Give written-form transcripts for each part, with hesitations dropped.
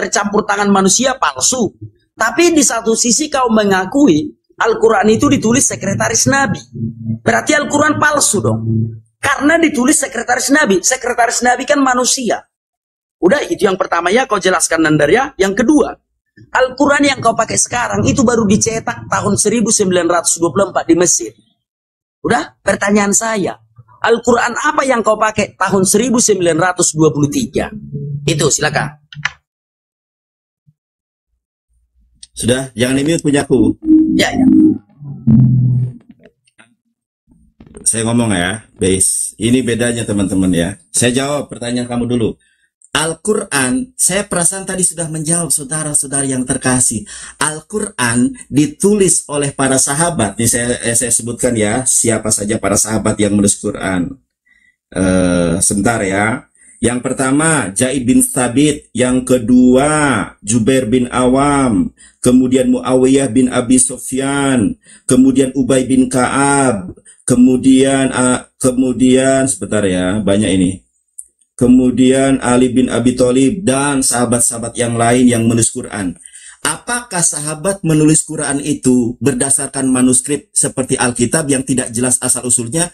dari campur tangan manusia, palsu. Tapi di satu sisi kau mengakui Al-Quran itu ditulis sekretaris Nabi. Berarti Al-Quran palsu dong. Karena ditulis sekretaris Nabi. Sekretaris Nabi kan manusia. Udah, itu yang pertama ya, kau jelaskan Nandar ya. Yang kedua, Al-Quran yang kau pakai sekarang itu baru dicetak tahun 1924 di Mesir. Udah, pertanyaan saya, Al-Quran apa yang kau pakai tahun 1923? Itu, silakan. Sudah, jangan di-mute punyaku. Ya, ya. Saya ngomong ya, base. Ini bedanya teman-teman ya. Saya jawab pertanyaan kamu dulu. Al-Quran, saya perasaan tadi sudah menjawab saudara-saudara yang terkasih. Al-Quran ditulis oleh para sahabat. Ini saya sebutkan ya, siapa saja para sahabat yang menulis Quran. Sebentar ya. Yang pertama, Zaid bin Thabit. Yang kedua, Jubair bin Awam. Kemudian Muawiyah bin Abi Sufyan. Kemudian Ubay bin Ka'ab. Kemudian sebentar ya, banyak ini. Kemudian Ali bin Abi Thalib dan sahabat-sahabat yang lain yang menulis Quran. Apakah sahabat menulis Quran itu berdasarkan manuskrip seperti Alkitab yang tidak jelas asal-usulnya?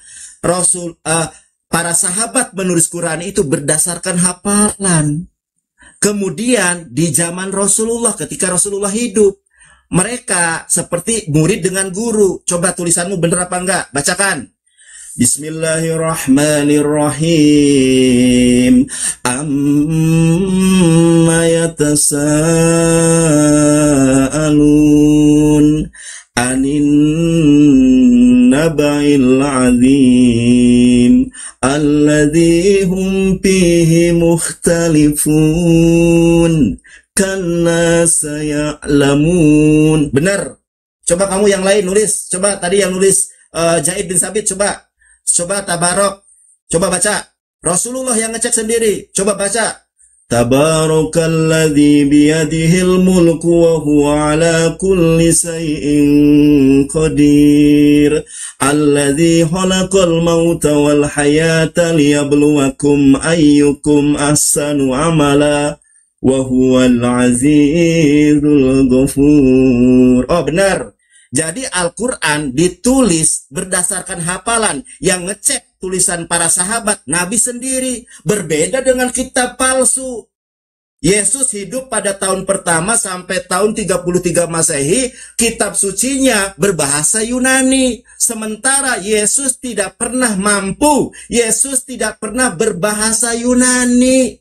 Para sahabat menulis Quran itu berdasarkan hafalan. Kemudian di zaman Rasulullah, ketika Rasulullah hidup, mereka seperti murid dengan guru. Coba tulisanmu benar apa enggak? Bacakan. Bismillahirrahmanirrahim. Amma yatasaalun anin naba'il azim alladzi hum fihi mukhtalifun karena saya'lamun. Benar. Coba kamu yang lain nulis. Coba tadi yang nulis Zaid bin Thabit, coba Tabarok, coba baca. Rasulullah yang ngecek sendiri, coba baca. Tabarakalladzi biyadihil mulku wa huwa ala kulli shay'in qadir. Alladzi khalaqal mauta wal hayata liyabluwakum ayyukum ahsanu amala wa huwal azizul ghafur. Oh, benar. Jadi Al-Quran ditulis berdasarkan hafalan. Yang ngecek tulisan para sahabat, Nabi sendiri. Berbeda dengan kitab palsu. Yesus hidup pada tahun pertama sampai tahun 33 Masehi. Kitab sucinya berbahasa Yunani. Sementara Yesus tidak pernah mampu. Yesus tidak pernah berbahasa Yunani.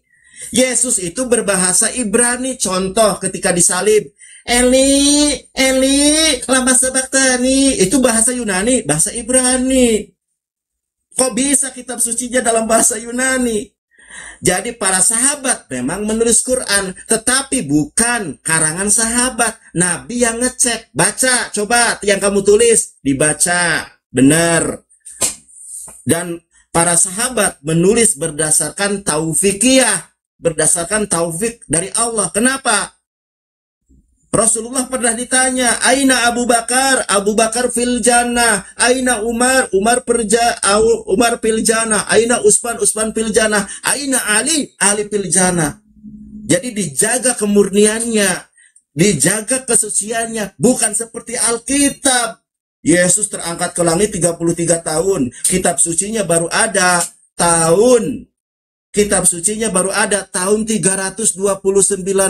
Yesus itu berbahasa Ibrani. Contoh ketika disalib. Eli, lama sabachthani. Itu bahasa Yunani, bahasa Ibrani. Kok bisa kitab sucinya dalam bahasa Yunani? Jadi para sahabat memang menulis Quran, tetapi bukan karangan sahabat. Nabi yang ngecek. Baca, coba yang kamu tulis, dibaca. Benar. Dan para sahabat menulis berdasarkan taufikiyah, berdasarkan taufik dari Allah. Kenapa? Rasulullah pernah ditanya, Aina Abu Bakar? Abu Bakar fil jannah. Aina Umar? Umar fil jannah. Aina Usman fil jannah. Aina Ali fil jannah. Jadi dijaga kemurniannya, dijaga kesuciannya, bukan seperti Alkitab. Yesus terangkat ke langit 33 tahun. Kitab sucinya baru ada Kitab sucinya baru ada tahun 329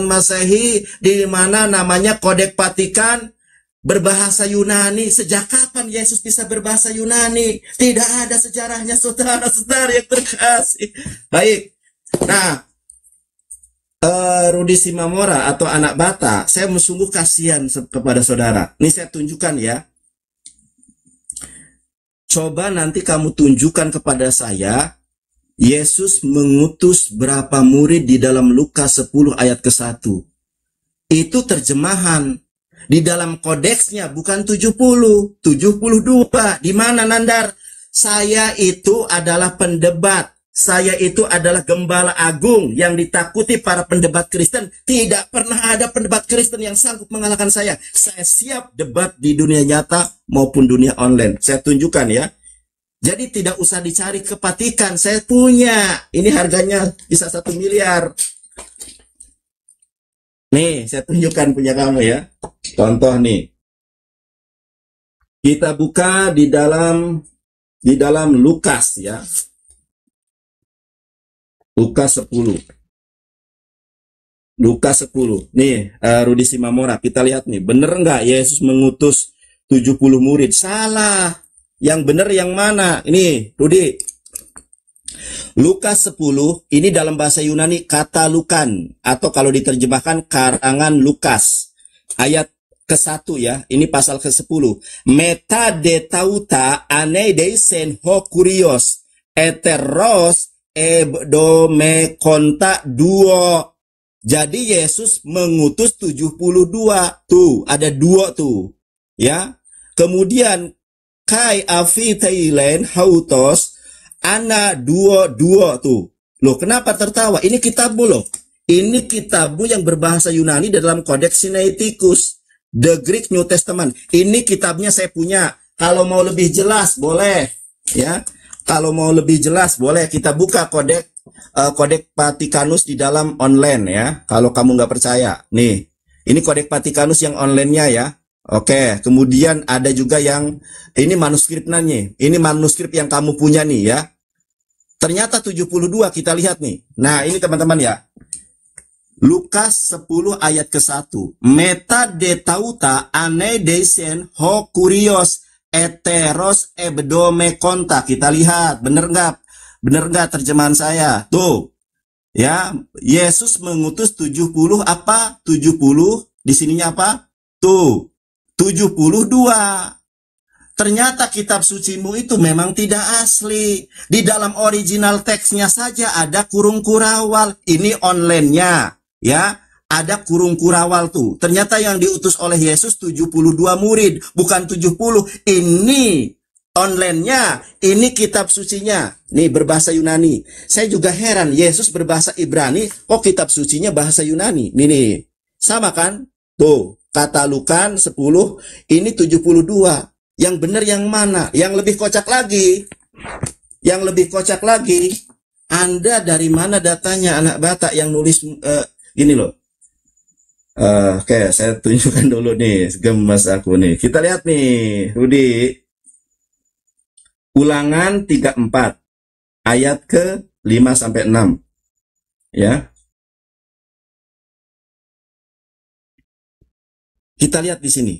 Masehi, di mana namanya Kodek Vatikan, berbahasa Yunani. Sejak kapan Yesus bisa berbahasa Yunani? Tidak ada sejarahnya, saudara-saudara yang terkasih. Baik. Nah, Rudi Simamora atau anak Bata, saya sungguh kasihan kepada saudara. Ini saya tunjukkan ya. Coba nanti kamu tunjukkan kepada saya, Yesus mengutus berapa murid di dalam Lukas 10 ayat ke-1. Itu terjemahan. Di dalam kodeksnya bukan 70, 72. Di mana, Nandar? Saya itu adalah pendebat. Saya itu adalah gembala agung yang ditakuti para pendebat Kristen. Tidak pernah ada pendebat Kristen yang sanggup mengalahkan saya. Saya siap debat di dunia nyata maupun dunia online. Saya tunjukkan ya. Jadi tidak usah dicari ke Vatikan, saya punya. Ini harganya bisa 1 miliar. Nih, saya tunjukkan punya kamu ya. Contoh nih. Kita buka di dalam Lukas ya. Lukas 10. Lukas 10. Nih, Rudi Simamora, kita lihat nih, bener nggak Yesus mengutus 70 murid? Salah. Yang bener yang mana? Ini, Rudi. Lukas 10, ini dalam bahasa Yunani kata Lukan, atau kalau diterjemahkan karangan Lukas. Ayat ke-1 ya, ini pasal ke-10. Meta de tauta ane deisen ho kurios, eteros ebdome konta duo. Jadi Yesus mengutus 72. Tuh, ada 2 tuh. Ya. Kemudian kai afi tailen hautos ana duo tuh. Loh, kenapa tertawa? Ini kitabmu loh. Ini kitabmu yang berbahasa Yunani dalam Codex Sinaiticus, The Greek New Testament. Ini kitabnya saya punya. Kalau mau lebih jelas boleh, ya. Kalau mau lebih jelas boleh kita buka Codex Vaticanus di dalam online ya. Kalau kamu nggak percaya, nih, ini Codex Vaticanus yang online-nya ya. Oke, kemudian ada juga yang ini manuskripnya. Ini manuskrip yang kamu punya nih ya. Ternyata 72 kita lihat nih. Nah, ini teman-teman ya. Lukas 10 ayat ke-1. Meta de tauta ane deisen ho kurios eteros ebdome konta. Kita lihat, bener nggak? Bener nggak terjemahan saya? Tuh. Ya, Yesus mengutus 70 apa? 70 di sininya apa? Tuh. 72. Ternyata kitab sucimu itu memang tidak asli. Di dalam original teksnya saja ada kurung kurawal. Ini online-nya, ya. Ada kurung kurawal tuh. Ternyata yang diutus oleh Yesus 72 murid, bukan 70. Ini online-nya, ini kitab sucinya. Nih berbahasa Yunani. Saya juga heran, Yesus berbahasa Ibrani, kok kitab sucinya bahasa Yunani. Nih. Sama kan? Tuh, kata Lukan 10, ini 72. Yang benar yang mana? Yang lebih kocak lagi. Yang lebih kocak lagi. Anda dari mana datanya anak Batak yang nulis gini loh. Oke, saya tunjukkan dulu nih. Gemes aku nih. Kita lihat nih, Rudi. Ulangan 34. Ayat ke 5-6. Ya. Kita lihat di sini.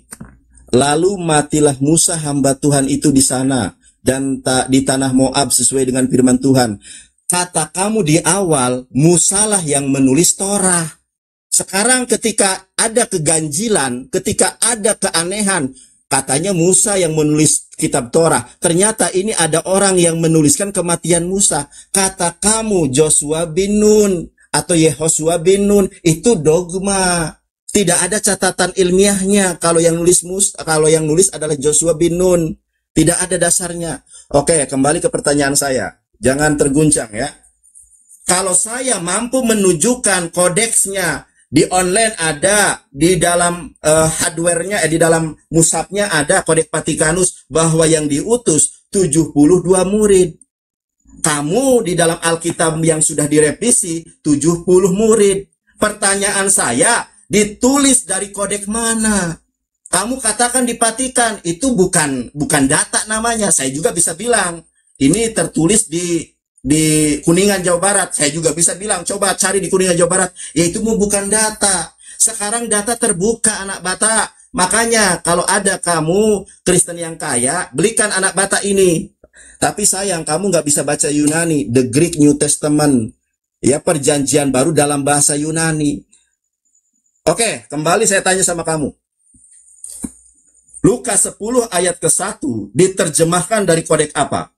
Lalu matilah Musa hamba Tuhan itu di sana dan di tanah Moab sesuai dengan firman Tuhan. Kata kamu di awal, Musalah yang menulis Torah. Sekarang ketika ada keganjilan, ketika ada keanehan, katanya Musa yang menulis kitab Torah. Ternyata ini ada orang yang menuliskan kematian Musa. Kata kamu Joshua bin Nun atau Yehosua bin Nun, itu dogma. Tidak ada catatan ilmiahnya kalau yang nulis adalah Joshua bin Nun. Tidak ada dasarnya. Oke, kembali ke pertanyaan saya. Jangan terguncang ya. Kalau saya mampu menunjukkan kodeksnya di online ada, di dalam hardware-nya, di dalam mushafnya ada Codex Vaticanus bahwa yang diutus 72 murid. Kamu di dalam Alkitab yang sudah direvisi 70 murid. Pertanyaan saya, ditulis dari kodek mana? Kamu katakan di Vatikan, itu bukan data namanya. Saya juga bisa bilang, ini tertulis di Kuningan Jawa Barat. Saya juga bisa bilang, coba cari di Kuningan Jawa Barat. Ya itu bukan data. Sekarang data terbuka anak Batak. Makanya kalau ada kamu Kristen yang kaya, belikan anak Batak ini. Tapi sayang, kamu nggak bisa baca Yunani, The Greek New Testament. Ya, perjanjian baru dalam bahasa Yunani. Oke, kembali saya tanya sama kamu. Lukas 10 ayat ke-1 diterjemahkan dari kodek apa?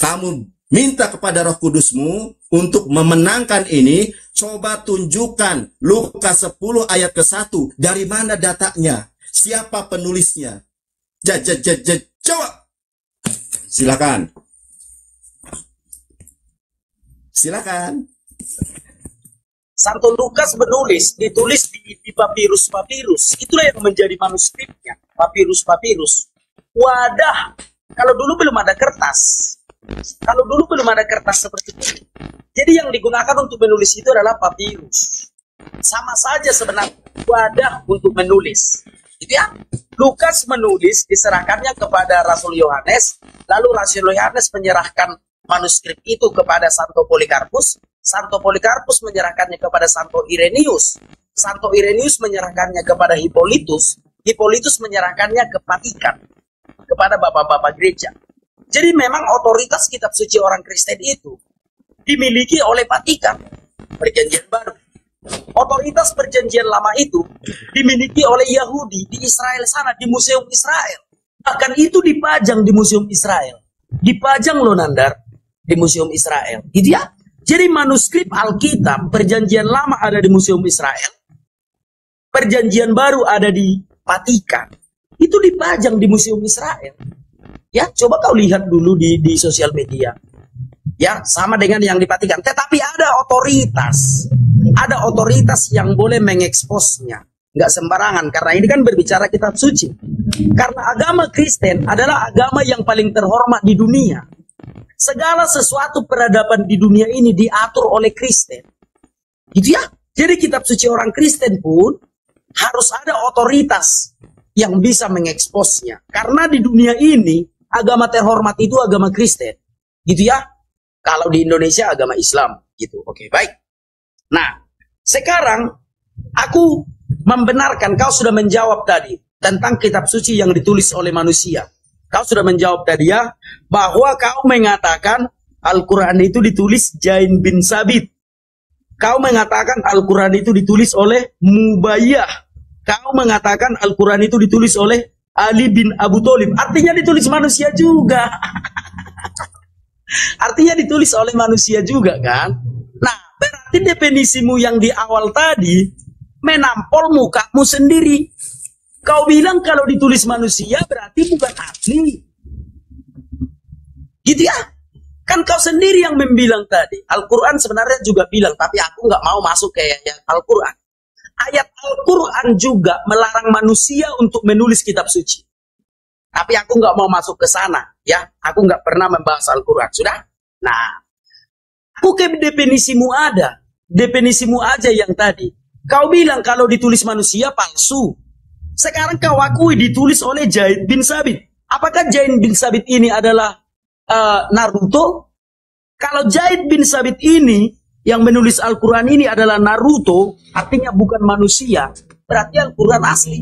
Kamu minta kepada Roh Kudusmu untuk memenangkan ini, coba tunjukkan Lukas 10 ayat ke-1 dari mana datanya? Siapa penulisnya? Coba. Silakan. Silakan. Santo Lukas ditulis di papirus. Itulah yang menjadi manuskripnya, papirus. Wadah, kalau dulu belum ada kertas. Seperti itu. Jadi yang digunakan untuk menulis itu adalah papirus. Sama saja sebenarnya wadah untuk menulis. Gitu ya. Lukas menulis, diserahkannya kepada Rasul Yohanes, lalu Rasul Yohanes menyerahkan manuskrip itu kepada Santo Polikarpus, Santo Polikarpus menyerahkannya kepada Santo Irenaeus, Santo Irenaeus menyerahkannya kepada Hippolytus, Hippolytus menyerahkannya ke Vatikan, kepada bapak-bapak gereja. Jadi memang otoritas kitab suci orang Kristen itu dimiliki oleh Vatikan, Perjanjian Baru. Otoritas perjanjian lama itu dimiliki oleh Yahudi di Israel sana, di Museum Israel. Bahkan itu dipajang di Museum Israel. Dipajang loh Nandar, di Museum Israel. Gitu ya. Jadi manuskrip Alkitab perjanjian lama ada di Museum Israel. Perjanjian baru ada di Vatikan. Itu dipajang di Museum Israel. Ya, coba kau lihat dulu di sosial media. Ya, sama dengan yang di Vatikan. Tetapi ada otoritas. Ada otoritas yang boleh mengeksposnya. Nggak sembarangan. Karena ini kan berbicara kitab suci. Karena agama Kristen adalah agama yang paling terhormat di dunia. Segala sesuatu peradaban di dunia ini diatur oleh Kristen. Gitu ya. Jadi kitab suci orang Kristen pun harus ada otoritas yang bisa mengeksposnya. Karena di dunia ini agama terhormat itu agama Kristen. Gitu ya. Kalau di Indonesia agama Islam gitu. Oke, baik. Nah, sekarang aku membenarkan kau sudah menjawab tadi tentang kitab suci yang ditulis oleh manusia. Kau sudah menjawab tadi ya bahwa kau mengatakan Al-Qur'an itu ditulis Jain bin Sabit. Kau mengatakan Al-Qur'an itu ditulis oleh Mubayyah. Kau mengatakan Al-Qur'an itu ditulis oleh Ali bin Abu Thalib. Artinya ditulis manusia juga. Artinya ditulis oleh manusia juga kan? Nah, berarti definisimu yang di awal tadi menampol mukamu sendiri. Kau bilang kalau ditulis manusia berarti bukan asli. Gitu ya? Kan kau sendiri yang membilang tadi. Al-Quran sebenarnya juga bilang, tapi aku nggak mau masuk ke ayat Al-Quran. Ayat Al-Quran juga melarang manusia untuk menulis kitab suci. Tapi aku nggak mau masuk ke sana, ya. Aku nggak pernah membahas Al-Quran, sudah? Nah, aku ke definisimu ada. Definisimu aja yang tadi. Kau bilang kalau ditulis manusia palsu. Sekarang kau akui ditulis oleh Zaid bin Sabit. Apakah Zaid bin Sabit ini adalah Naruto? Kalau Zaid bin Sabit ini yang menulis Al-Quran ini adalah Naruto, artinya bukan manusia, berarti Al-Quran asli.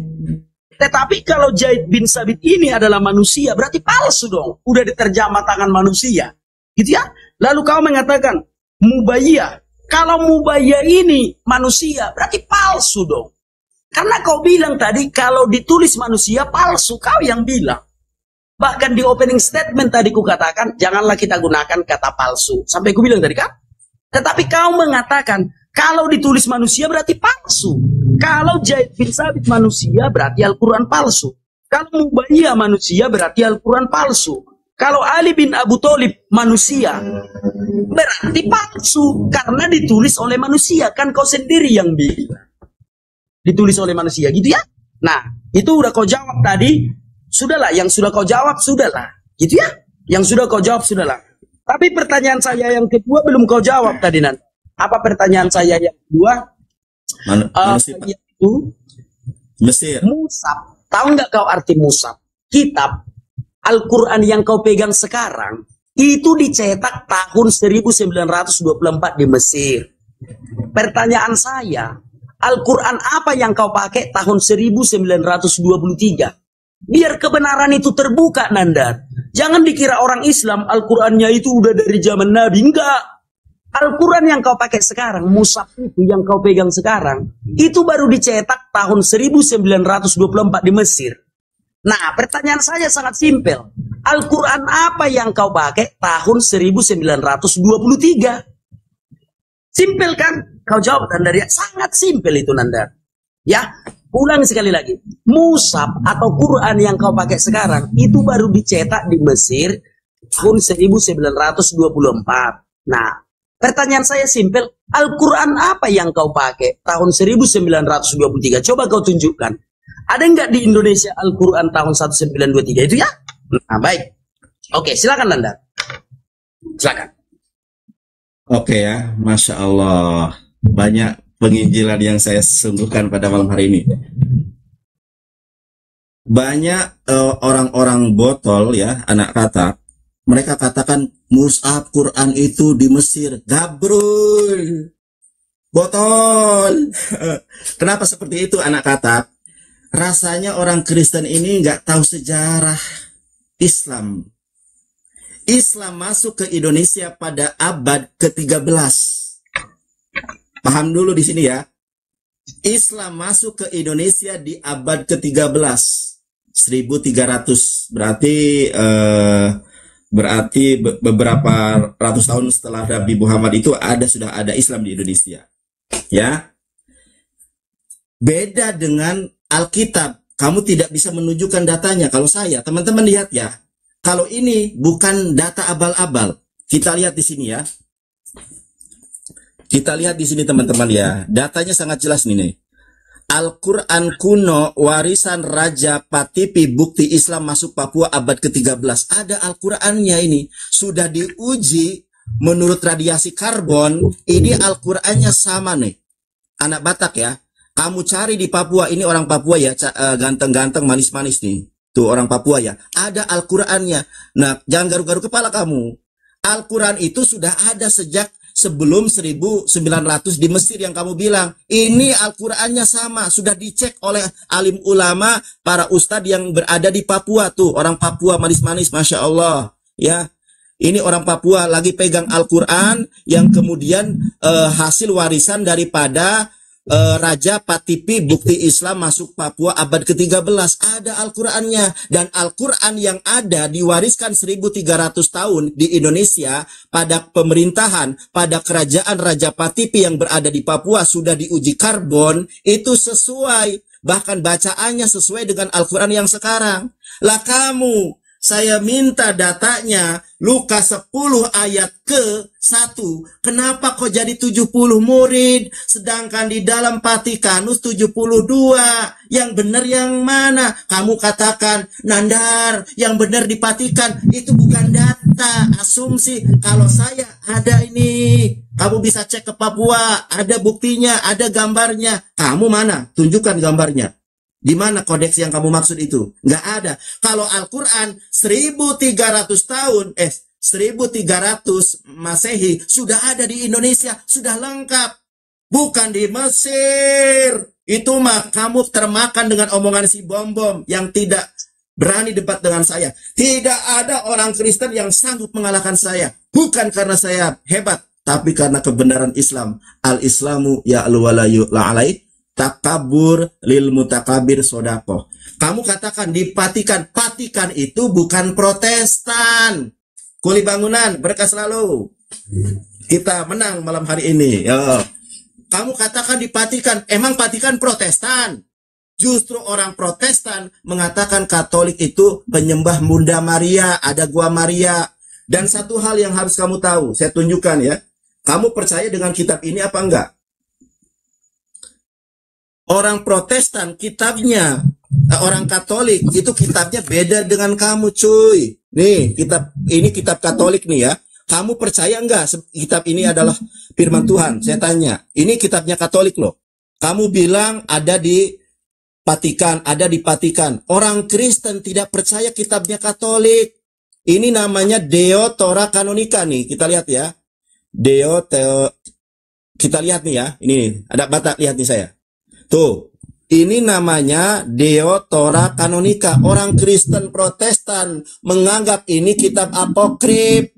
Tetapi kalau Zaid bin Sabit ini adalah manusia, berarti palsu dong. Udah diterjemah tangan manusia. Gitu ya. Lalu kau mengatakan, Mubayyah. Kalau Mubayyah ini manusia, berarti palsu dong. Karena kau bilang tadi, kalau ditulis manusia, palsu. Kau yang bilang. Bahkan di opening statement tadi ku katakan, janganlah kita gunakan kata palsu. Sampai ku bilang tadi kan. Tetapi kau mengatakan, kalau ditulis manusia berarti palsu. Kalau Zaid bin Sabit manusia berarti Al-Quran palsu. Kalau Mubayyah manusia berarti Al-Quran palsu. Kalau Ali bin Abu Thalib manusia berarti palsu. Karena ditulis oleh manusia. Kan kau sendiri yang bilang. Ditulis oleh manusia gitu ya. Nah itu udah kau jawab tadi. Sudahlah yang sudah kau jawab sudahlah. Gitu ya. Yang sudah kau jawab sudahlah. Tapi pertanyaan saya yang kedua belum kau jawab tadi nanti. Apa pertanyaan saya yang kedua? Yaitu Mesir. Musab. Tahu nggak kau arti musab? Kitab Al-Quran yang kau pegang sekarang itu dicetak tahun 1924 di Mesir. Pertanyaan saya, Al-Quran apa yang kau pakai tahun 1923? Biar kebenaran itu terbuka, Nandar. Jangan dikira orang Islam Al-Qurannya itu udah dari zaman Nabi. Enggak. Al-Quran yang kau pakai sekarang, mushaf itu yang kau pegang sekarang, itu baru dicetak tahun 1924 di Mesir. Nah, pertanyaan saya sangat simpel. Al-Quran apa yang kau pakai tahun 1923? Simpel kan? Kau jawab, Nandar, ya? Sangat simpel itu, Nandar. Ya, ulang sekali lagi. Mushaf atau Quran yang kau pakai sekarang, itu baru dicetak di Mesir tahun 1924. Nah, pertanyaan saya simpel, Al-Quran apa yang kau pakai tahun 1923? Coba kau tunjukkan. Ada nggak di Indonesia Al-Quran tahun 1923 itu ya? Nah, baik. Oke, silakan Nanda. Silakan. Oke ya, Masya Allah. Banyak penginjilan yang saya sungguhkan pada malam hari ini. Banyak orang-orang botol ya, anak kata, mereka katakan mushaf Quran itu di Mesir. Gabrul, botol. Kenapa seperti itu anak kata? Rasanya orang Kristen ini nggak tahu sejarah Islam. Islam masuk ke Indonesia pada abad ke-13. Paham dulu di sini ya. Islam masuk ke Indonesia di abad ke-13. 1300. Berarti beberapa ratus tahun setelah Nabi Muhammad itu sudah ada Islam di Indonesia. Ya. Beda dengan Alkitab, kamu tidak bisa menunjukkan datanya. Kalau saya, teman-teman lihat ya. Kalau ini bukan data abal-abal. Kita lihat di sini ya. Kita lihat di sini teman-teman ya. Datanya sangat jelas nih. Al-Quran kuno, warisan Raja Patipi, bukti Islam masuk Papua abad ke-13. Ada Al-Qurannya ini. Sudah diuji menurut radiasi karbon. Ini Al-Qurannya sama nih. Anak Batak ya. Kamu cari di Papua, ini orang Papua ya, ganteng-ganteng, manis-manis nih. Tuh orang Papua ya, ada Al-Qurannya. Nah, jangan garuk-garuk kepala kamu. Al-Quran itu sudah ada sejak sebelum 1900 di Mesir yang kamu bilang. Ini Al-Qurannya sama, sudah dicek oleh alim ulama, para ustadz yang berada di Papua. Tuh, orang Papua manis-manis, Masya Allah. Ya, ini orang Papua lagi pegang Al-Quran yang kemudian hasil warisan daripada Raja Patipi, bukti Islam masuk Papua abad ke-13. Ada Al-Qurannya. Dan Al-Quran yang ada diwariskan 1300 tahun di Indonesia pada pemerintahan, pada kerajaan Raja Patipi yang berada di Papua sudah diuji karbon. Itu sesuai. Bahkan bacaannya sesuai dengan Al-Quran yang sekarang. Lah kamu, saya minta datanya Lukas 10 ayat ke-1. Kenapa kok jadi 70 murid? Sedangkan di dalam Vatikanus 72. Yang benar yang mana? Kamu katakan, Nandar, yang benar di Vatikan. Itu bukan data, asumsi. Kalau saya ada ini, kamu bisa cek ke Papua. Ada buktinya, ada gambarnya. Kamu mana? Tunjukkan gambarnya. Di mana kodeks yang kamu maksud itu? Nggak ada. Kalau Al-Quran 1300 tahun, 1300 Masehi sudah ada di Indonesia, sudah lengkap. Bukan di Mesir. Itu mah kamu termakan dengan omongan si bom-bom yang tidak berani debat dengan saya. Tidak ada orang Kristen yang sanggup mengalahkan saya. Bukan karena saya hebat, tapi karena kebenaran Islam. Al-Islamu ya'lu wa la yu'la alaih. Takabur lil mutakabir sodako. Kamu katakan di Vatikan. Vatikan itu bukan Protestan. Kuli bangunan, berkah selalu. Kita menang malam hari ini. Yo. Kamu katakan di Vatikan. Emang Vatikan Protestan? Justru orang Protestan mengatakan Katolik itu penyembah Bunda Maria. Ada gua Maria. Dan satu hal yang harus kamu tahu. Saya tunjukkan ya. Kamu percaya dengan kitab ini apa enggak? Orang Protestan kitabnya, orang Katolik itu kitabnya beda dengan kamu cuy. Nih kitab Katolik nih ya. Kamu percaya enggak kitab ini adalah firman Tuhan? Saya tanya. Ini kitabnya Katolik loh. Kamu bilang ada di Vatikan, ada di Vatikan. Orang Kristen tidak percaya kitabnya Katolik. Ini namanya Deo Tora Canonica nih. Kita lihat ya. Kita lihat nih ya. Ini ada Batak, lihat nih saya. Tuh, ini namanya Deo Tora Canonica. Orang Kristen Protestan menganggap ini kitab apokrif.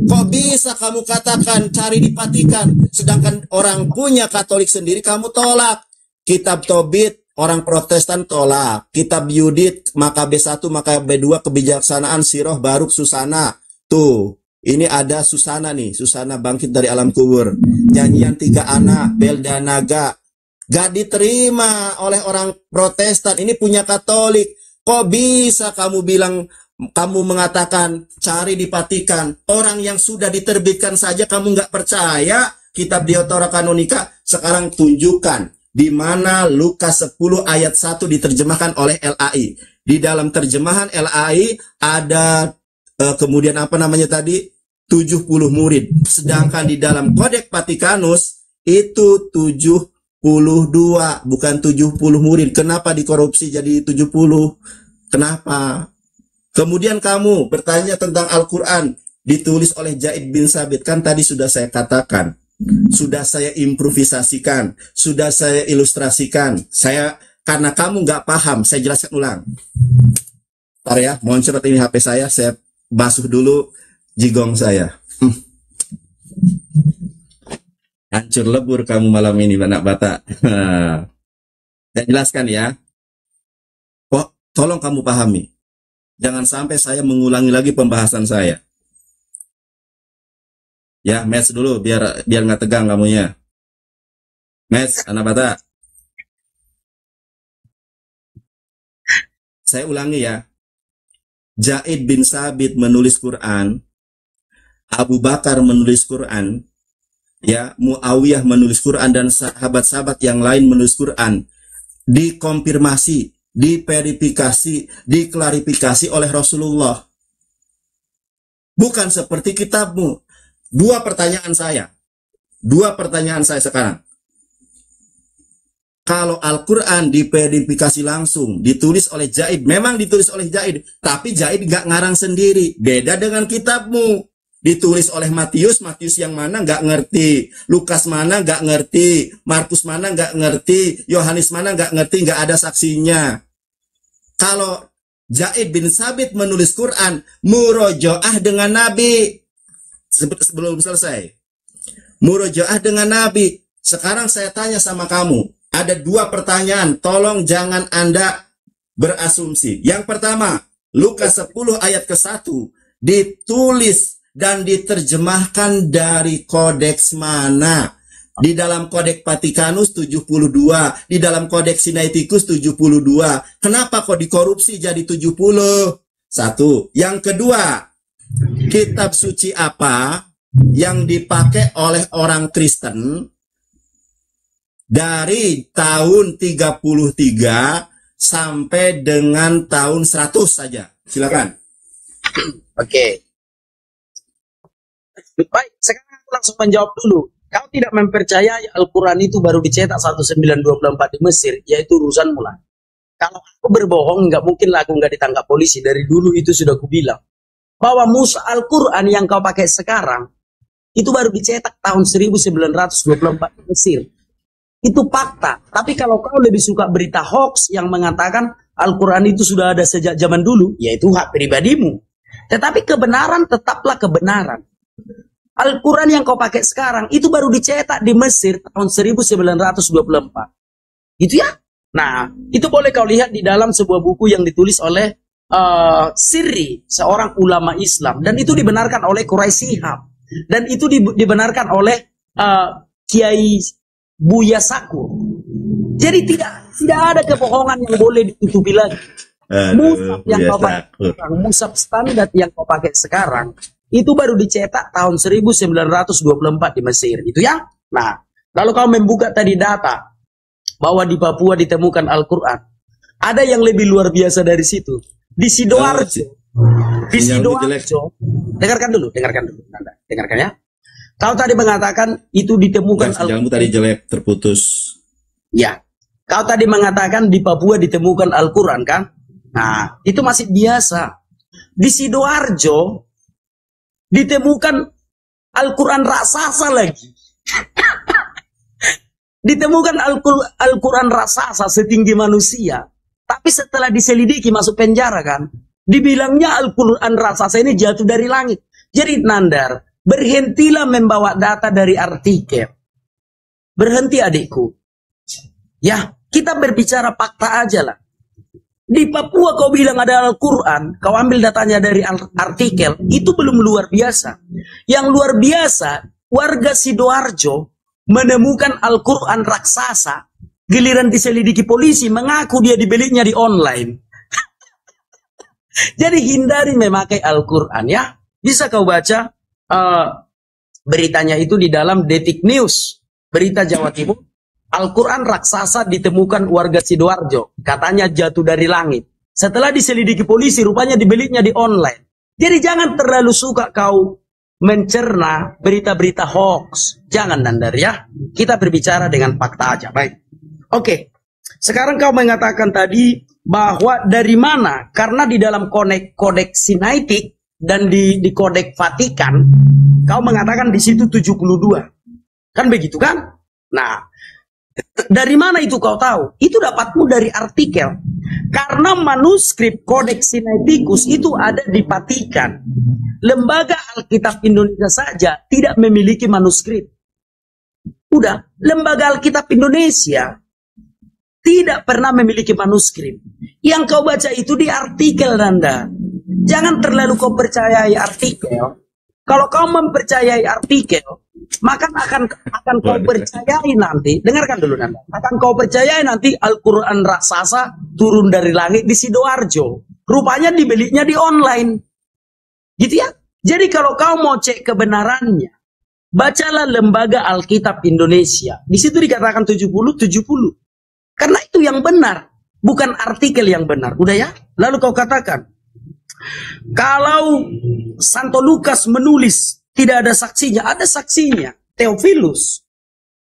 Kok bisa kamu katakan cari di Vatikan, sedangkan orang punya Katolik sendiri kamu tolak? Kitab Tobit orang Protestan tolak. Kitab Yudit, Makabe 1, Makabe 2, Kebijaksanaan, Siroh, Baruk, Susana. Tuh, ini ada Susana nih, Susana bangkit dari alam kubur. Nyanyian 3 anak, Beldanaga. Gak diterima oleh orang Protestan. Ini punya Katolik. Kok bisa kamu bilang, kamu mengatakan cari di Vatikan? Orang yang sudah diterbitkan saja kamu nggak percaya kitab Deo Tora Canonica. Sekarang tunjukkan di mana Lukas 10 ayat 1 diterjemahkan oleh LAI. Di dalam terjemahan LAI ada kemudian apa namanya tadi? 70 murid. Sedangkan di dalam Kodeks Vatikanus Itu 72, bukan 70 murid. Kenapa dikorupsi jadi 70? Kenapa? Kemudian kamu bertanya tentang Al-Quran ditulis oleh Zaid bin Sabit. Kan tadi sudah saya katakan, sudah saya improvisasikan, sudah saya ilustrasikan. Karena kamu nggak paham, saya jelaskan ulang. Ntar ya, mohon cerot ini HP saya basuh dulu jigong saya. Hancur lebur kamu malam ini, anak Batak. Saya jelaskan ya. Tolong kamu pahami. Jangan sampai saya mengulangi lagi pembahasan saya. Ya, match dulu biar nggak tegang kamunya. Match, anak Batak. Saya ulangi ya. Zaid bin Sabit menulis Quran, Abu Bakar menulis Quran, ya, Muawiyah menulis Quran, dan sahabat-sahabat yang lain menulis Quran. Dikonfirmasi, diverifikasi, diklarifikasi oleh Rasulullah. Bukan seperti kitabmu. Dua pertanyaan saya sekarang. Kalau Al-Quran diverifikasi langsung, ditulis oleh Zaid, memang ditulis oleh Zaid, tapi Zaid nggak ngarang sendiri. Beda dengan kitabmu. Ditulis oleh Matius yang mana nggak ngerti, Lukas mana nggak ngerti, Markus mana nggak ngerti, Yohanes mana nggak ngerti, nggak ada saksinya. Kalau Zaid bin Sabit menulis Quran, murojaah dengan Nabi. Sebelum selesai, murojaah dengan Nabi. Sekarang saya tanya sama kamu, ada dua pertanyaan, tolong jangan Anda berasumsi. Yang pertama, Lukas 10 ayat ke-1 ditulis dan diterjemahkan dari kodeks mana? Di dalam kodeks Vatikanus 72, di dalam kodeks Sinaiticus 72. Kenapa kok dikorupsi jadi 70? Satu. Yang kedua, kitab suci apa yang dipakai oleh orang Kristen dari tahun 33 sampai dengan tahun 100 saja? Silakan. Oke. Baik, sekarang aku langsung menjawab dulu. Kau tidak mempercayai Al-Quran itu baru dicetak 1924 di Mesir, yaitu urusan mulai. Kalau aku berbohong, nggak mungkin lah aku nggak ditangkap polisi. Dari dulu itu sudah aku bilang. Bahwa Mushaf Al-Quran yang kau pakai sekarang, itu baru dicetak tahun 1924 di Mesir. Itu fakta. Tapi kalau kau lebih suka berita hoax yang mengatakan Al-Quran itu sudah ada sejak zaman dulu, yaitu hak pribadimu. Tetapi kebenaran tetaplah kebenaran. Al-Quran yang kau pakai sekarang itu baru dicetak di Mesir tahun 1924. Itu ya. Nah, itu boleh kau lihat di dalam sebuah buku yang ditulis oleh Sirri, seorang ulama Islam, dan itu dibenarkan oleh Quraisy Shihab, dan itu dibenarkan oleh Kiai Buya Sakur. Jadi tidak ada kebohongan yang boleh ditutupi lagi. Mushaf yang kau pakai sekarang, mushaf standar yang kau pakai sekarang, itu baru dicetak tahun 1924 di Mesir. Itu ya. Nah, lalu kau membuka tadi data bahwa di Papua ditemukan Al-Quran. Ada yang lebih luar biasa dari situ. Di Sidoarjo. Di Sidoarjo. Dengarkan dulu Anda. Dengarkan ya. Kau tadi mengatakan itu ditemukan Al-Quran. Tadi jelek, terputus. Ya. Kau tadi mengatakan di Papua ditemukan Al-Quran kan? Nah, itu masih biasa. Di Sidoarjo ditemukan Al-Quran raksasa lagi. Ditemukan Al-Quran raksasa setinggi manusia. Tapi setelah diselidiki masuk penjara kan, dibilangnya Al-Quran raksasa ini jatuh dari langit. Jadi Nandar, berhentilah membawa data dari artikel. Berhenti adikku. Ya, kita berbicara fakta aja lah. Di Papua kau bilang ada Al-Quran, kau ambil datanya dari artikel, itu belum luar biasa. Yang luar biasa, warga Sidoarjo menemukan Al-Quran raksasa, giliran diselidiki polisi, mengaku dia dibelinya di online. Jadi hindari memakai Al-Quran ya. Bisa kau baca beritanya itu di dalam Detik News, berita Jawa Timur. Al-Quran raksasa ditemukan warga Sidoarjo, katanya jatuh dari langit. Setelah diselidiki polisi, rupanya dibelinya di online. Jadi jangan terlalu suka kau mencerna berita-berita hoax. Jangan Nandar ya. Kita berbicara dengan fakta aja. Baik. Oke. Sekarang kau mengatakan tadi bahwa dari mana? Karena di dalam kodeks Sinaitik dan di kodeks Vatikan, kau mengatakan di situ 72. Kan begitu kan? Nah, dari mana itu kau tahu? Itu dapatmu dari artikel. Karena manuskrip kodeks Sinaiticus itu ada di Vatikan. Lembaga Alkitab Indonesia saja tidak memiliki manuskrip. Udah, lembaga Alkitab Indonesia tidak pernah memiliki manuskrip. Yang kau baca itu di artikel, Nanda. Jangan terlalu kau percayai artikel. Kalau kau mempercayai artikel, maka akan kau percayai nanti. Dengarkan dulu, Nanda. Akan kau percayai nanti Al-Quran raksasa turun dari langit di Sidoarjo. Rupanya dibelinya di online. Gitu ya. Jadi kalau kau mau cek kebenarannya, bacalah lembaga Alkitab Indonesia. Di situ dikatakan 70. Karena itu yang benar, bukan artikel yang benar. Udah ya? Lalu kau katakan, kalau Santo Lukas menulis tidak ada saksinya, ada saksinya, Theophilus.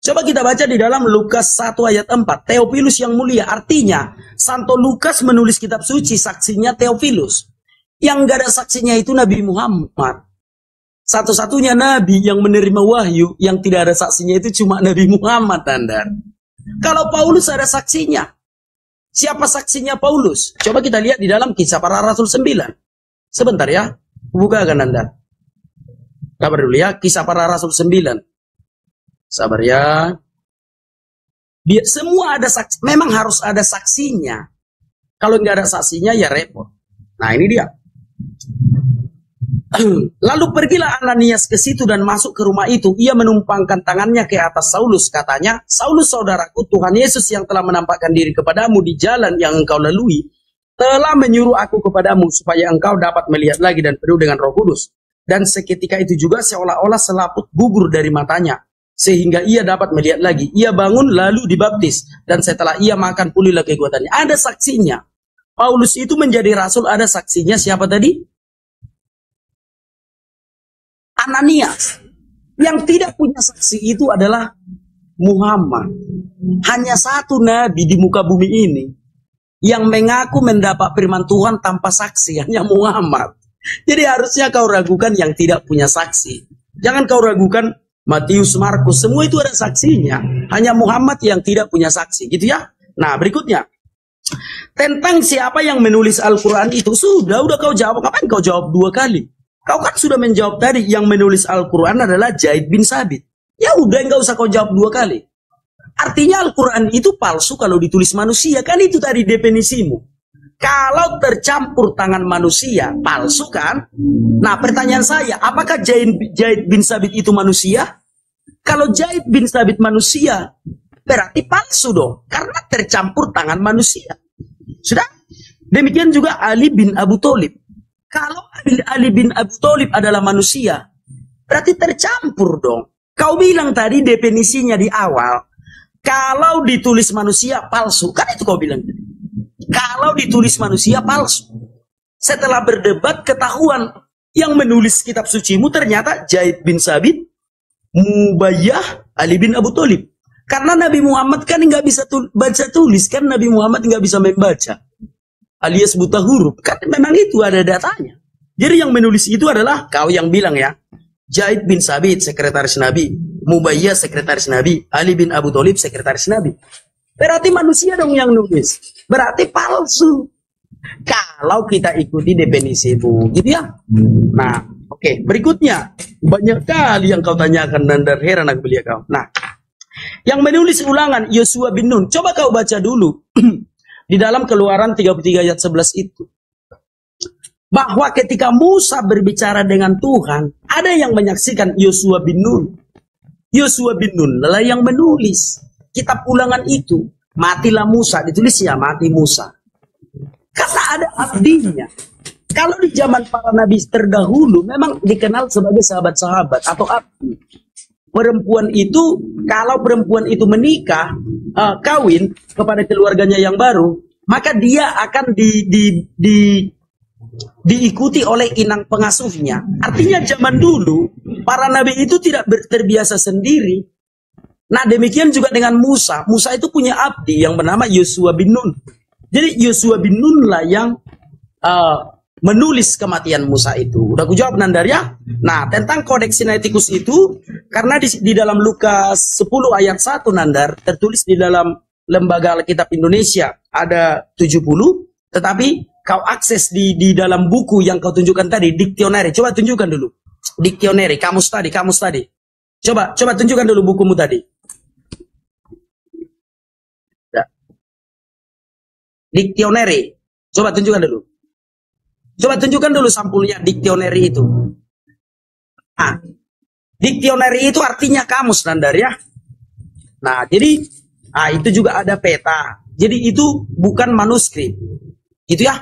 Coba kita baca di dalam Lukas 1 ayat 4, Theophilus yang mulia. Artinya, Santo Lukas menulis kitab suci, saksinya Theophilus. Yang gak ada saksinya itu Nabi Muhammad. Satu-satunya Nabi yang menerima wahyu, yang tidak ada saksinya itu cuma Nabi Muhammad, Anda. Kalau Paulus ada saksinya. Siapa saksinya Paulus? Coba kita lihat di dalam Kisah Para Rasul 9. Sebentar ya. Bukakan Anda. Sabar dulu ya. Kisah Para Rasul 9. Sabar ya. Dia semua ada saksi. Memang harus ada saksinya. Kalau nggak ada saksinya ya repot. Nah ini dia. Lalu pergilah Ananias ke situ dan masuk ke rumah itu. Ia menumpangkan tangannya ke atas Saulus. Katanya, Saulus saudaraku, Tuhan Yesus yang telah menampakkan diri kepadamu di jalan yang engkau lalui, telah menyuruh aku kepadamu supaya engkau dapat melihat lagi dan penuh dengan Roh Kudus. Dan seketika itu juga seolah-olah selaput gugur dari matanya, sehingga ia dapat melihat lagi. Ia bangun lalu dibaptis, dan setelah ia makan pulihlah kekuatannya. Ada saksinya. Paulus itu menjadi rasul, ada saksinya. Siapa tadi? Ananias. Yang tidak punya saksi itu adalah Muhammad. Hanya satu nabi di muka bumi ini yang mengaku mendapat firman Tuhan tanpa saksi, hanya Muhammad. Jadi harusnya kau ragukan yang tidak punya saksi. Jangan kau ragukan Matius, Markus, semua itu ada saksinya. Hanya Muhammad yang tidak punya saksi, gitu ya. Nah, berikutnya. Tentang siapa yang menulis Al-Quran itu, udah kau jawab. Kapan kau jawab 2 kali? Kau kan sudah menjawab tadi, yang menulis Al-Quran adalah Zaid bin Sabit. Ya udah, nggak usah kau jawab 2 kali. Artinya Al-Quran itu palsu kalau ditulis manusia. Kan itu tadi definisimu. Kalau tercampur tangan manusia, palsu kan? Nah pertanyaan saya, apakah Zaid bin Sabit itu manusia? Kalau Zaid bin Sabit manusia, berarti palsu dong. Karena tercampur tangan manusia. Sudah? Demikian juga Ali bin Abu Thalib. Kalau Ali bin Abu Thalib adalah manusia, berarti tercampur dong. Kau bilang tadi definisinya di awal, kalau ditulis manusia palsu, kan itu kau bilang tadi. Kalau ditulis manusia palsu. Setelah berdebat ketahuan yang menulis kitab sucimu ternyata Zaid bin Sabit, Mubayyah, Ali bin Abu Thalib. Karena Nabi Muhammad kan nggak bisa baca tulis, kan Nabi Muhammad nggak bisa membaca. Alias buta huruf, kan memang itu ada datanya. Jadi yang menulis itu adalah kau yang bilang ya, Zaid bin Sabit, sekretaris Nabi, Mubayyah, sekretaris Nabi, Ali bin Abu Thalib, sekretaris Nabi. Berarti manusia dong yang nulis, berarti palsu. Kalau kita ikuti definisi itu, gitu ya. Nah, oke, berikutnya banyak kali yang kau tanyakan dan heran aku beliau kau. Nah, yang menulis Ulangan Yosua bin Nun, coba kau baca dulu. Di dalam Keluaran 33 ayat 11 itu. Bahwa ketika Musa berbicara dengan Tuhan, ada yang menyaksikan Yosua bin Nun. Yosua bin Nun adalah yang menulis kitab Ulangan itu. Matilah Musa, ditulis ya mati Musa. Karena ada abdinya. Kalau di zaman para nabi terdahulu, memang dikenal sebagai sahabat-sahabat atau abdi. Perempuan itu, kalau perempuan itu menikah, kawin kepada keluarganya yang baru, maka dia akan diikuti oleh inang pengasuhnya. Artinya zaman dulu para nabi itu tidak terbiasa sendiri. Nah demikian juga dengan Musa. Musa itu punya abdi yang bernama Yosua bin Nun. Jadi Yosua bin Nun lah yang menulis kematian Musa itu. Udah aku jawab Nandar ya. Nah tentang kodeks Sinaiticus itu, karena di dalam Lukas 10 ayat 1 Nandar, tertulis di dalam Lembaga Alkitab Indonesia ada 70, tetapi kau akses di dalam buku yang kau tunjukkan tadi, diktionary. Coba tunjukkan dulu. Diktionary, kamus tadi. Coba tunjukkan dulu bukumu tadi. Diktionary. Coba tunjukkan dulu. Coba tunjukkan dulu sampulnya diktionary itu. Nah, diktionary itu artinya kamus Nandar ya. Nah, jadi itu juga ada peta. Jadi itu bukan manuskrip. Gitu ya.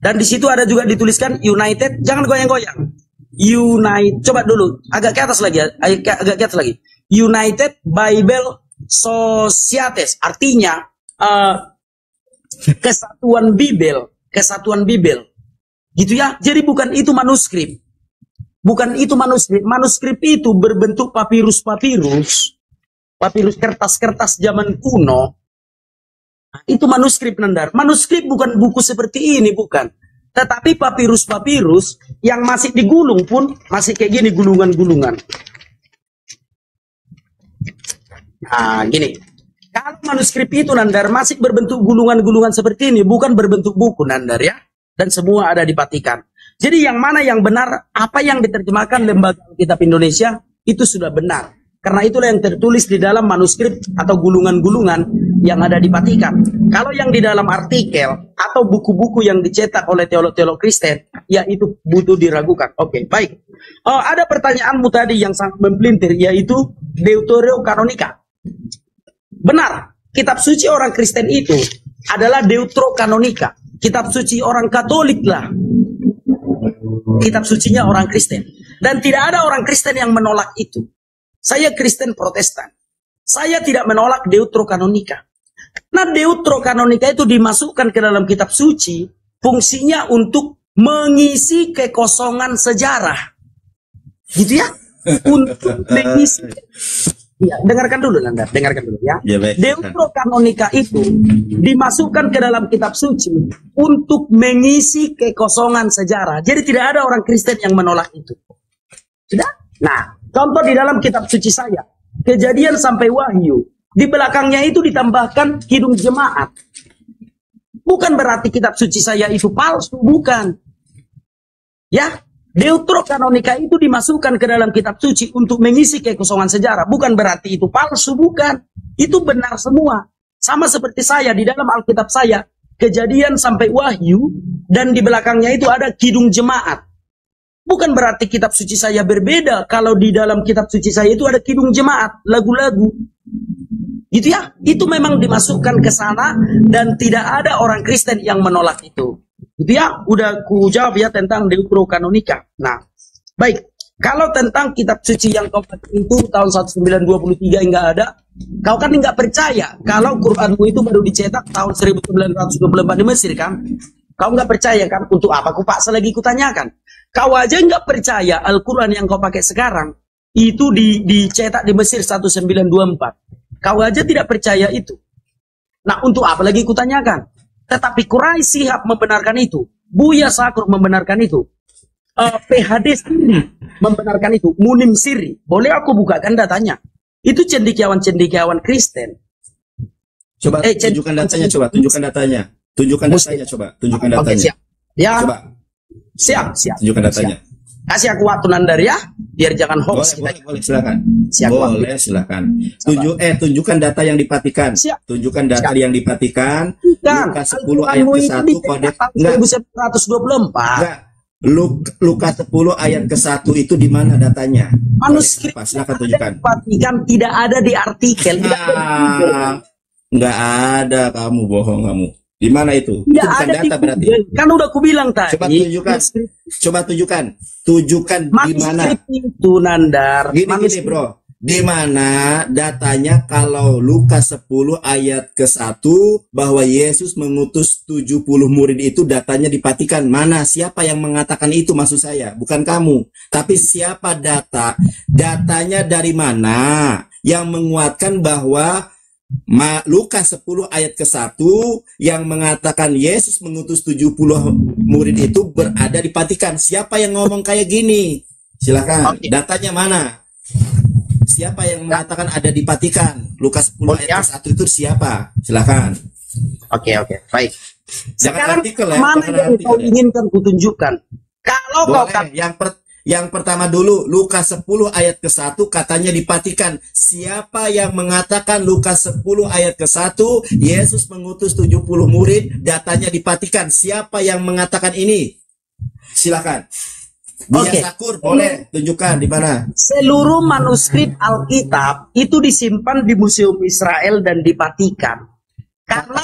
Dan di situ ada juga dituliskan United, jangan goyang-goyang. United, coba dulu, agak ke atas lagi, agak ke atas lagi. United Bible Societies, artinya kesatuan Bible. Gitu ya. Jadi bukan itu manuskrip. Manuskrip itu berbentuk papirus kertas-kertas zaman kuno. Itu manuskrip Nandar. Manuskrip bukan buku seperti ini, bukan. Tetapi papirus yang masih digulung pun masih kayak gini, gulungan-gulungan. Nah, gini. Kalau manuskrip itu Nandar masih berbentuk gulungan-gulungan seperti ini, bukan berbentuk buku Nandar ya. Dan semua ada di Vatikan. Jadi yang mana yang benar, apa yang diterjemahkan Lembaga Alkitab Indonesia itu sudah benar. Karena itulah yang tertulis di dalam manuskrip atau gulungan-gulungan yang ada di Vatikan. Kalau yang di dalam artikel atau buku-buku yang dicetak oleh teolog-teolog Kristen, ya itu butuh diragukan. Oke, baik. Ada pertanyaanmu tadi yang sangat mempelintir, yaitu Deuterokanonika. Benar, kitab suci orang Kristen itu adalah Deuterokanonika. Kitab suci orang Katolik lah. Kitab sucinya orang Kristen. Dan tidak ada orang Kristen yang menolak itu. Saya Kristen Protestan. Saya tidak menolak Deuterokanonika. Nah, Deuterokanonika itu dimasukkan ke dalam kitab suci, fungsinya untuk mengisi kekosongan sejarah. Gitu ya? Untuk mengisi. Ya, dengarkan dulu Nanda, dengarkan dulu ya. Deuterokanonika itu dimasukkan ke dalam kitab suci untuk mengisi kekosongan sejarah. Jadi tidak ada orang Kristen yang menolak itu. Sudah? Nah, contoh di dalam kitab suci saya, Kejadian sampai Wahyu, di belakangnya itu ditambahkan Kidung Jemaat. Bukan berarti kitab suci saya itu palsu, bukan. Ya, Deuterokanonika itu dimasukkan ke dalam kitab suci untuk mengisi kekosongan sejarah. Bukan berarti itu palsu, bukan. Itu benar semua. Sama seperti saya, di dalam Alkitab saya, Kejadian sampai Wahyu, dan di belakangnya itu ada Kidung Jemaat. Bukan berarti kitab suci saya berbeda. Kalau di dalam kitab suci saya itu ada Kidung Jemaat, lagu-lagu. Gitu ya. Itu memang dimasukkan ke sana dan tidak ada orang Kristen yang menolak itu. Gitu ya. Udah ku jawab ya tentang Deuterokanonika. Nah, baik. Kalau tentang kitab suci yang kau pakai itu tahun 1923 enggak ada, kau kan enggak percaya kalau Quranmu itu baru dicetak tahun 1924 di Mesir kan? Kau enggak percaya kan? Untuk apa? Ku paksa lagi kutanyakan. Kau aja nggak percaya Al-Quran yang kau pakai sekarang itu dicetak di Mesir 1924. Kau aja tidak percaya itu. Nah, untuk apa lagi kutanyakan? Tetapi Quraisy Shihab membenarkan itu. Buya Sakur membenarkan itu. PHD Siri membenarkan itu. Munim Siri. Boleh aku bukakan datanya. Itu cendekiawan-cendekiawan Kristen. Coba tunjukkan datanya, coba. Tunjukkan datanya. Tunjukkan datanya, coba. Tunjukkan datanya. Siap. Ya. Coba. Siap. Tunjukkan datanya. Siap. Kasih aku waktu Nandar ya, biar jangan hoax. Boleh, silakan. Siap, boleh, silakan. Tunjukkan data yang dipatikan. Siap. Tunjukkan data yang dipatikan. Lukas 10 ayat ke-1 kode. Enggak. 1124. Enggak. Lukas 10 ayat ke-1 itu di mana datanya? Manuskrip. Silakan tunjukkan. Dipatikan tidak ada di artikel. Enggak ada, kamu bohong kamu. Di mana itu? Tidak Itu bukan ada data berarti. Kan udah aku bilang tadi. Coba tunjukkan. Coba tunjukkan. Tunjukkan di mana? Manuskrip itu Nandar. Gini bro. di mana datanya kalau Lukas 10 ayat ke-1 bahwa Yesus mengutus 70 murid itu datanya dipatikan. Mana? Siapa yang mengatakan itu maksud saya? Bukan kamu. Tapi siapa datanya dari mana yang menguatkan bahwa Lukas 10 ayat ke-1 yang mengatakan Yesus mengutus 70 murid itu berada dipatikan. Siapa yang ngomong kayak gini? Silakan. Datanya mana? Siapa yang mengatakan ada dipatikan? Lukas 10 ayat 1 itu siapa? Silakan. Oke, baik. Jangan artikel ya. Mana yang kau inginkan kutunjukkan? Kalau boleh, yang pertama dulu, Lukas 10 ayat ke-1 katanya dipatikan. Siapa yang mengatakan Lukas 10 ayat ke-1 Yesus mengutus 70 murid, datanya dipatikan? Siapa yang mengatakan ini? Silakan. Dia Sakur, boleh tunjukkan di mana? Seluruh manuskrip Alkitab itu disimpan di Museum Israel dan dipatikan. Karena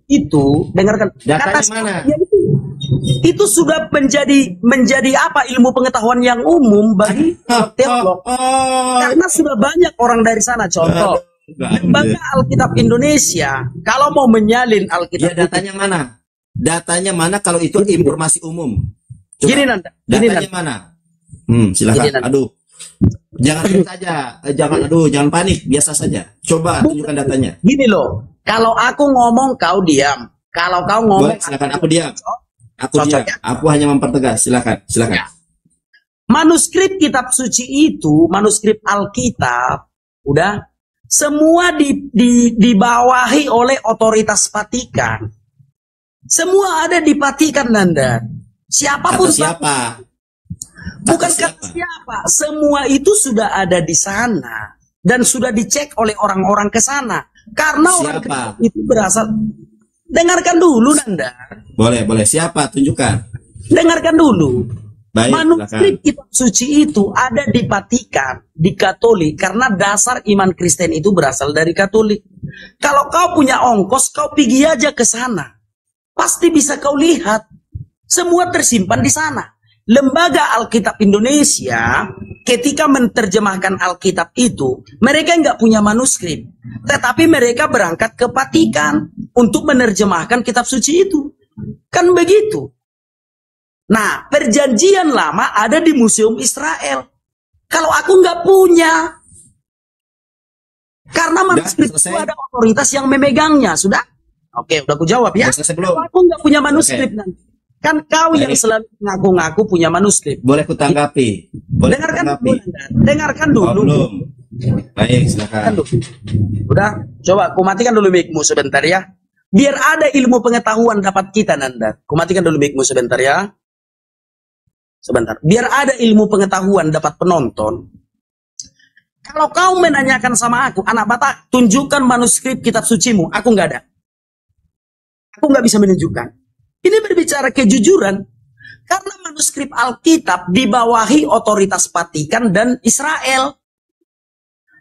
itu, dengarkan, datanya mana? Itu sudah menjadi apa, ilmu pengetahuan yang umum bagi teolog. Karena sudah banyak orang dari sana. Contoh, Lembaga Alkitab Indonesia kalau mau menyalin Alkitab, ya, datanya mana? Datanya mana kalau itu informasi umum? Coba, gini Nanda, datanya mana? Silakan. Aduh, jangan saja, jangan panik, biasa saja. Coba tunjukkan datanya. Gini loh, kalau aku ngomong kau diam, kalau kau ngomong, boleh, silakan aku diam. Aku hanya mempertegas. Silakan. Ya. Manuskrip kitab suci itu, manuskrip Alkitab, udah semua dibawahi oleh otoritas Vatikan. Semua ada di Vatikan, Nanda. Siapapun siapa? Bukan kata siapa. Semua itu sudah ada di sana dan sudah dicek oleh orang-orang ke sana. Karena orang itu berasal. Dengarkan dulu, Nanda. Boleh. Siapa? Tunjukkan. Dengarkan dulu. Baik, manuskrip kitab suci itu ada di Vatikan, di Katolik, karena dasar iman Kristen itu berasal dari Katolik. Kalau kau punya ongkos, kau pergi aja ke sana. Pasti bisa kau lihat. Semua tersimpan di sana. Lembaga Alkitab Indonesia ketika menerjemahkan Alkitab itu, mereka nggak punya manuskrip. Tetapi mereka berangkat ke Vatikan untuk menerjemahkan kitab suci itu. Kan begitu. Nah, perjanjian lama ada di Museum Israel. Kalau aku nggak punya. Karena manuskrip itu ada otoritas yang memegangnya. Sudah? Oke, udah aku jawab ya. Kalau aku nggak punya manuskrip nanti. Kan kau yang selalu ngaku-ngaku punya manuskrip. Boleh kutanggapi. Dengarkan dulu. Belum. Baik, silakan. Udah, coba kumatikan dulu mic-mu sebentar ya. Biar ada ilmu pengetahuan dapat kita, Nanda. Kumatikan dulu mic-mu sebentar ya. Sebentar. Biar ada ilmu pengetahuan dapat penonton. Kalau kau menanyakan sama aku, anak Batak, tunjukkan manuskrip kitab sucimu. Aku nggak ada. Aku nggak bisa menunjukkan. Ini berbicara kejujuran. Karena manuskrip Alkitab dibawahi otoritas Vatikan dan Israel.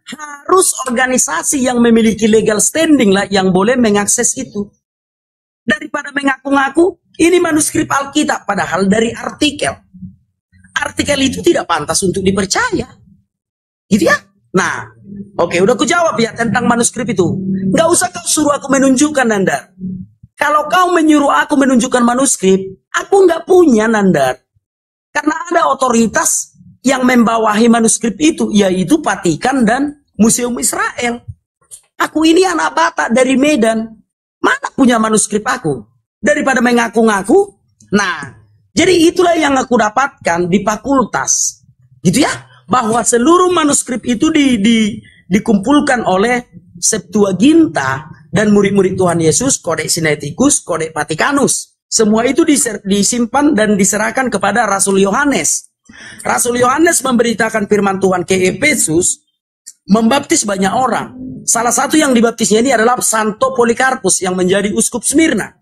Harus organisasi yang memiliki legal standing lah yang boleh mengakses itu. Daripada mengaku-ngaku, ini manuskrip Alkitab. Padahal dari artikel. Artikel itu tidak pantas untuk dipercaya. Gitu ya? Nah, oke, udah aku jawab ya tentang manuskrip itu. Nggak usah kau suruh aku menunjukkan, Nanda. Kalau kau menyuruh aku menunjukkan manuskrip, aku nggak punya, Nanda. Karena ada otoritas yang membawahi manuskrip itu, yaitu Vatikan dan Museum Israel. Aku ini anak Batak dari Medan. Mana punya manuskrip aku? Daripada mengaku-ngaku. Nah, jadi itulah yang aku dapatkan di fakultas. Gitu ya? Bahwa seluruh manuskrip itu dikumpulkan oleh Septuaginta dan murid-murid Tuhan Yesus, Codex Sinaiticus, Codex Vaticanus. Semua itu disimpan dan diserahkan kepada Rasul Yohanes. Rasul Yohanes memberitakan firman Tuhan ke Efesus, membaptis banyak orang. Salah satu yang dibaptisnya ini adalah Santo Polikarpus yang menjadi uskup Smyrna.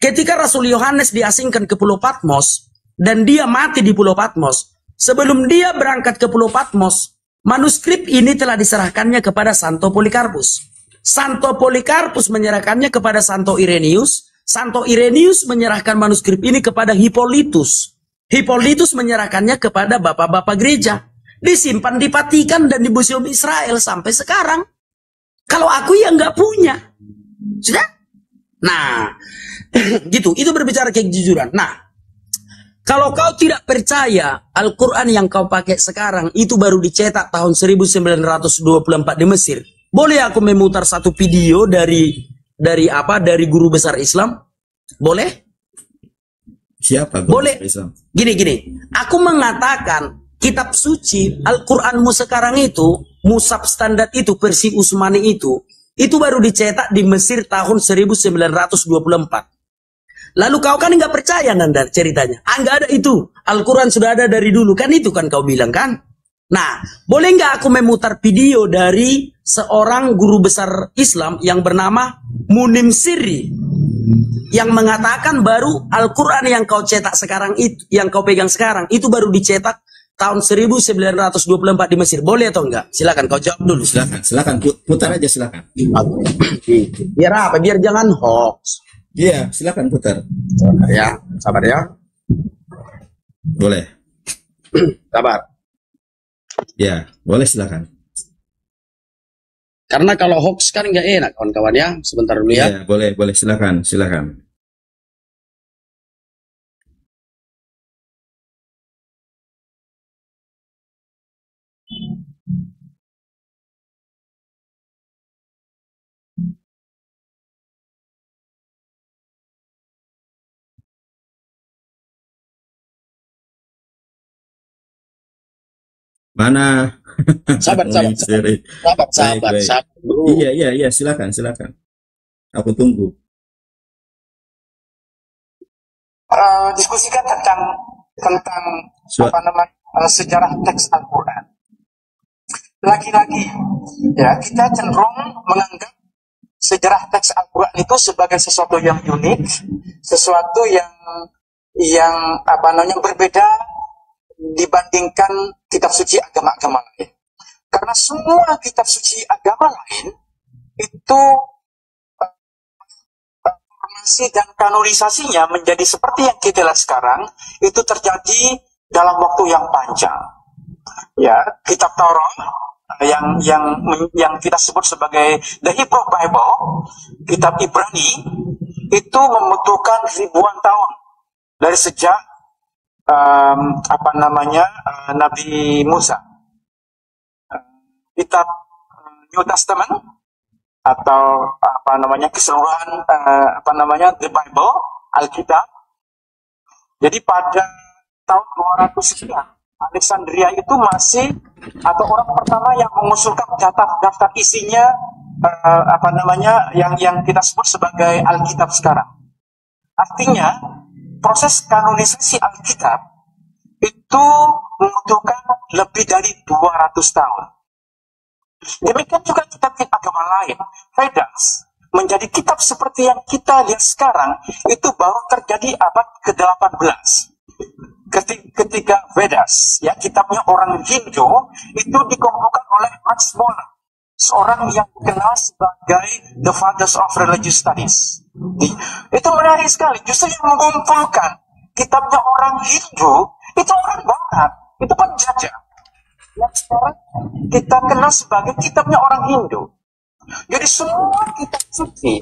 Ketika Rasul Yohanes diasingkan ke Pulau Patmos dan dia mati di Pulau Patmos, sebelum dia berangkat ke Pulau Patmos, manuskrip ini telah diserahkannya kepada Santo Polikarpus. Santo Polikarpus menyerahkannya kepada Santo Irenaeus. Santo Irenaeus menyerahkan manuskrip ini kepada Hippolytus. Hippolytus menyerahkannya kepada bapak-bapak gereja. disimpan di Vatikan dan di Museum Israel sampai sekarang. Kalau aku ya nggak punya. Sudah? Nah, gitu. Itu berbicara kejujuran. Nah, kalau kau tidak percaya Al-Quran yang kau pakai sekarang itu baru dicetak tahun 1924 di Mesir, boleh aku memutar satu video dari guru besar Islam? Boleh? Siapa guru Boleh. besar Islam? Gini. Aku mengatakan kitab suci Al-Quranmu sekarang itu, mushaf standar itu, versi Utsmani itu baru dicetak di Mesir tahun 1924. Lalu kau kan nggak percaya Nanda ceritanya. Nggak ada itu. Al-Quran sudah ada dari dulu. Kan itu kan kau bilang kan? Nah, boleh nggak aku memutar video dari seorang guru besar Islam yang bernama Munim Sirri, yang mengatakan baru Al-Quran yang kau cetak sekarang itu, yang kau pegang sekarang itu baru dicetak tahun 1924 di Mesir. Boleh atau enggak? Silakan kau jawab dulu. Silakan putar aja silakan. Biar apa? Biar jangan hoax. Iya, silakan putar. Sabar ya. Boleh. Sabar. Ya, boleh silakan. Karena kalau hoax kan nggak enak kawan-kawan ya. Sebentar dulu ya. Ya, boleh silakan. Mana? Sabar. Baik. Iya, silakan. Aku tunggu. Diskusikan tentang sejarah teks Al-Quran. Lagi-lagi ya, kita cenderung menganggap sejarah teks Al-Quran itu sebagai sesuatu yang unik, sesuatu yang berbeda dibandingkan kitab suci agama-agama lain. Karena semua kitab suci agama lain itu informasi dan kanonisasinya menjadi seperti yang kita lihat sekarang itu terjadi dalam waktu yang panjang. Ya, kitab Taurat yang kita sebut sebagai the Hebrew Bible, kitab Ibrani itu membutuhkan ribuan tahun dari sejak Nabi Musa. Kitab New Testament atau keseluruhan the Bible, Alkitab. Jadi pada tahun 200 sekian Alexandria itu masih atau orang pertama yang mengusulkan daftar isinya yang kita sebut sebagai Alkitab sekarang. Artinya proses kanonisasi Alkitab itu membutuhkan lebih dari 200 tahun. Demikian juga kitab agama lain, Vedas, menjadi kitab seperti yang kita lihat sekarang itu baru terjadi abad ke-18. Ketika Vedas, ya kitabnya orang Hindu, itu dikumpulkan oleh Max Muller, seorang yang dikenal sebagai the fathers of religious studies. Itu menarik sekali. Justru yang mengumpulkan kitabnya orang Hindu itu orang Barat, itu penjajah. Yang sekarang kita kenal sebagai kitabnya orang Hindu. Jadi semua kitab suci,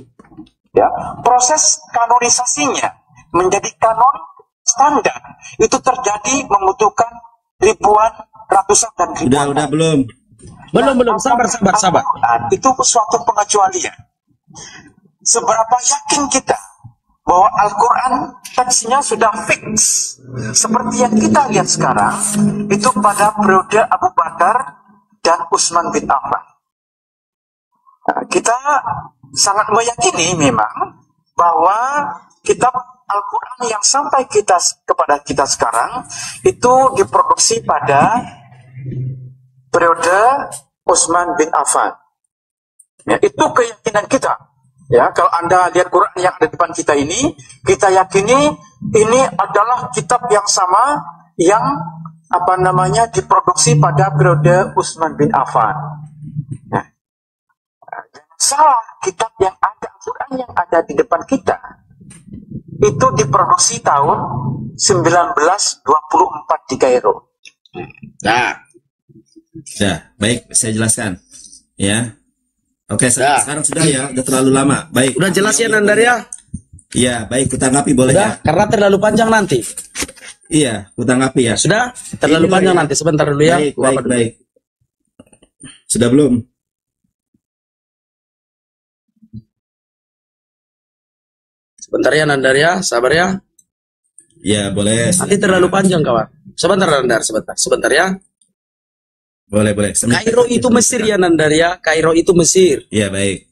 ya proses kanonisasinya menjadi kanon standar itu terjadi membutuhkan ribuan, ratusan dan ribuan. Udah belum. Belum, sabar. Itu suatu pengecualian. Seberapa yakin kita bahwa Al-Quran teksnya sudah fix seperti yang kita lihat sekarang itu pada periode Abu Bakar dan Utsman bin Affan. Kita sangat meyakini memang bahwa kitab Al-Quran yang sampai kepada kita sekarang itu diproduksi pada periode Utsman bin Affan. Ya, itu keyakinan kita. Ya, kalau Anda lihat Quran yang ada di depan kita ini, kita yakini ini adalah kitab yang sama yang diproduksi pada periode Utsman bin Affan. Nah, salah, kitab yang ada, Quran yang ada di depan kita itu diproduksi tahun 1924 di Kairo. Nah, Sudah, baik, saya jelaskan. Ya. Oke, Sudah. sekarang sudah ya, udah terlalu lama. Baik. Udah jelas ya Nandar ya? Iya, baik, kutanggapi boleh Udah, ya? karena terlalu panjang nanti. Iya, kutanggapi ya. Sudah, terlalu Inilah panjang ya. nanti. Sebentar dulu ya. Baik, Gua apa baik, dulu? baik. Sudah belum? Sebentar ya Nandar ya, sabar ya. Ya, boleh. Nanti terlalu panjang kawan. Sebentar Nandar, sebentar ya. Boleh, boleh. Kairo itu Mesir ya Nandar ya. Kairo itu Mesir. Iya, baik.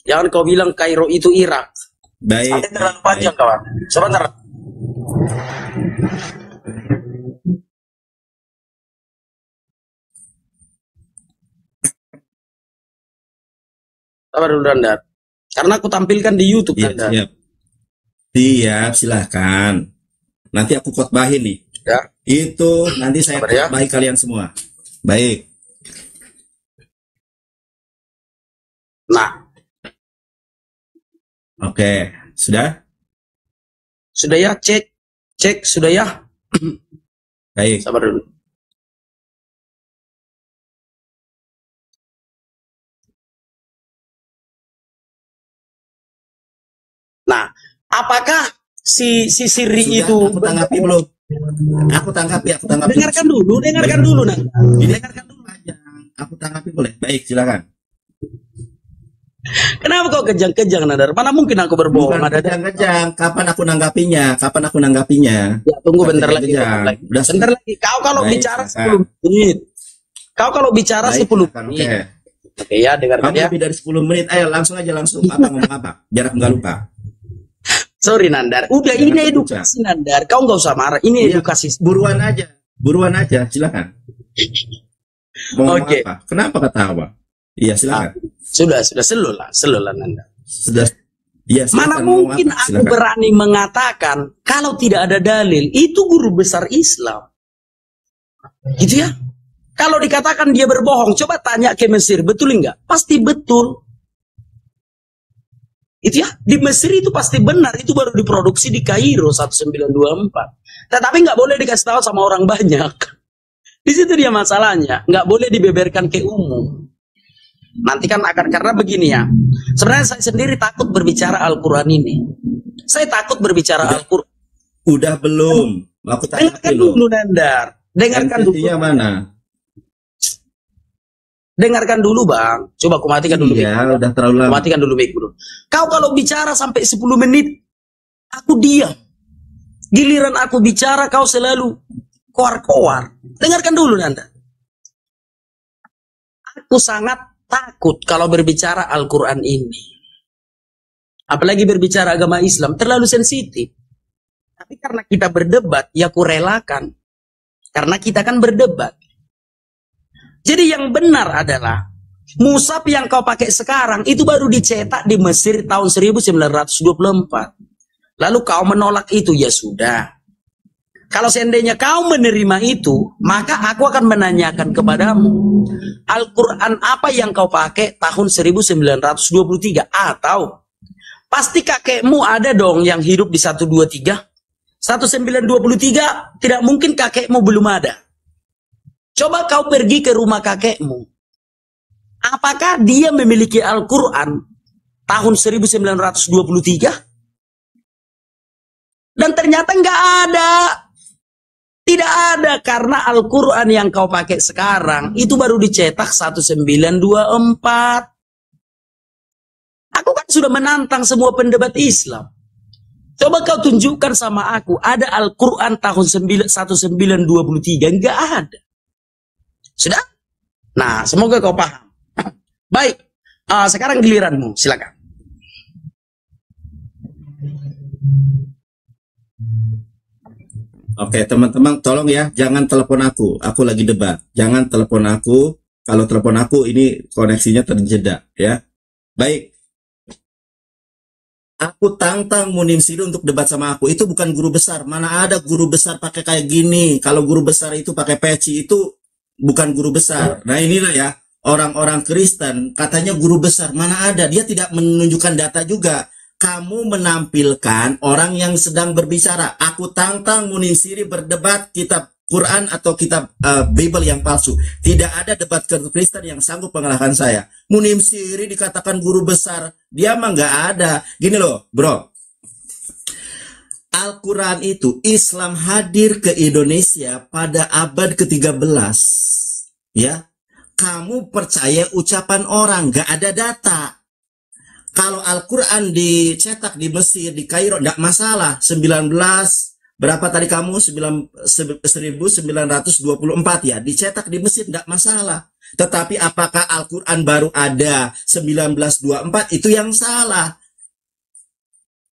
Jangan kau bilang Kairo itu Irak. Baik. Nanti terlalu panjang kawan. Sebentar. Sabar dulu Nandar. Karena aku tampilkan di YouTube Iya, Nandar. siap. Siap, silahkan. Nanti aku khotbahin nih. Ya. Itu nanti saya Sabar ya. khotbahin kalian semua. Baik. Nah, Oke, sudah? sudah ya, cek sudah ya. Baik. Sabar dulu. Nah, apakah si Siri Sudah, itu aku tanggapi belum? Aku tanggapi. dengarkan dulu nah. Dengarkan dulu aja. Aku tanggapi boleh? Baik, silakan. Kenapa kau kejang-kejang Nandar? Mana mungkin aku berbohong? Bukan Ada kejang-kejang. Kapan aku nanggapinya? ya, tunggu bentar lagi. Kejang. Udah Bentar lagi. Kau kalau Baik, bicara silakan. 10 menit. Kau kalau bicara Baik, 10 silakan. menit. Oke. Oke ya, dengarkan Kamu ya. lebih dari 10 menit. Ayo langsung aja apa ngomong apa? Biar aku nggak lupa. Sorry Nandar. Udah Jangan ini terbuka. edukasi Nandar. Kau nggak usah marah. Ini Iya. edukasi. Buruan aja, silakan. Mau ngomong Oke. apa? Kenapa ketawa? Iya, silakan. Sudah selo lah Nandar. Sudah. Iya, silakan. Mana Ngomong mungkin apa? aku Silakan. berani mengatakan kalau tidak ada dalil, itu guru besar Islam. Gitu ya. Kalau dikatakan dia berbohong, coba tanya ke Mesir, betul enggak? Pasti betul. Itu ya, di Mesir itu pasti benar, itu baru diproduksi di Kairo 1924. Tetapi nggak boleh dikasih tahu sama orang banyak. Di situ dia masalahnya, nggak boleh dibeberkan ke umum. Nanti kan akan, karena begini ya. Sebenarnya saya sendiri takut berbicara Al-Quran ini. Saya takut berbicara Al-Quran. Udah belum? Aku tanggapi Dengarkan loh. dulu Nandar. Dengarkan dulu. MPT-nya mana? Dengarkan dulu Bang. Coba aku matikan dulu. Iya, udah terlalu lama. Matikan dulu mic dulu. Kau kalau bicara sampai 10 menit, aku diam. Giliran aku bicara, kau selalu koar-koar. Dengarkan dulu Nanda. Aku sangat takut kalau berbicara Al-Quran ini. Apalagi berbicara agama Islam, terlalu sensitif. Tapi karena kita berdebat, ya aku relakan. Karena kita kan berdebat. Jadi yang benar adalah mushaf yang kau pakai sekarang itu baru dicetak di Mesir tahun 1924. Lalu kau menolak itu, ya sudah. Kalau seandainya kau menerima itu, maka aku akan menanyakan kepadamu, Al-Quran apa yang kau pakai tahun 1923? Atau pasti kakekmu ada dong yang hidup di 123? 1923 tidak mungkin kakekmu belum ada. Coba kau pergi ke rumah kakekmu. Apakah dia memiliki Al-Quran tahun 1923? Dan ternyata nggak ada. Tidak ada, karena Al-Quran yang kau pakai sekarang itu baru dicetak 1924. Aku kan sudah menantang semua pendebat Islam. Coba kau tunjukkan sama aku, ada Al-Quran tahun 1923? Nggak ada. Sudah? Nah, semoga kau paham. Baik, sekarang giliranmu, silakan. Oke, teman-teman, tolong ya, jangan telepon aku. Aku lagi debat. Jangan telepon aku. Kalau telepon aku, ini koneksinya terjeda, ya. Baik. Aku tantang Munim Siri untuk debat sama aku. Itu bukan guru besar. Mana ada guru besar pakai kayak gini? Kalau guru besar itu pakai peci, itu bukan guru besar. Nah, inilah ya, orang-orang Kristen katanya guru besar. Mana ada? Dia tidak menunjukkan data juga. Kamu menampilkan orang yang sedang berbicara. Aku tantang Munim Siri berdebat, kita Quran atau kitab Bible yang palsu. Tidak ada debat Kristen yang sanggup mengalahkan saya. Munim Siri dikatakan guru besar, dia mah nggak ada. Gini loh, bro. Al-Quran itu Islam hadir ke Indonesia pada abad ke-13. Ya, kamu percaya ucapan orang, nggak ada data. Kalau Al-Quran dicetak di Mesir, di Kairo, nggak masalah. 19 berapa tadi kamu? 1924 ya. Dicetak di Mesir nggak masalah. Tetapi apakah Al-Quran baru ada 1924? Itu yang salah.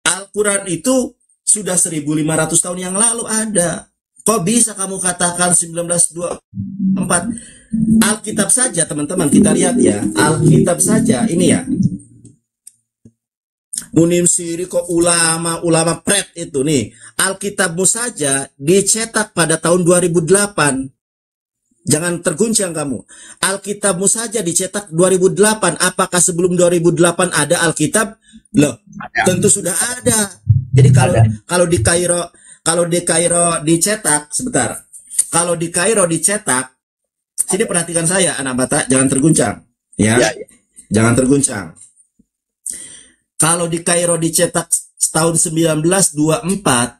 Al-Quran itu sudah 1500 tahun yang lalu ada. Kok bisa kamu katakan 1924? Alkitab saja teman-teman, kita lihat ya. Alkitab saja, ini ya. Munim Siri kok ulama pret itu nih. Alkitabmu saja dicetak pada tahun 2008. Jangan terguncang kamu. Alkitabmu saja dicetak 2008. Apakah sebelum 2008 ada Alkitab? Loh, tentu sudah ada. Jadi kalau di Kairo dicetak, sebentar. Kalau di Kairo dicetak, sini perhatikan saya anak Batak, jangan terguncang, ya. Jangan terguncang. Kalau di Kairo dicetak tahun 1924,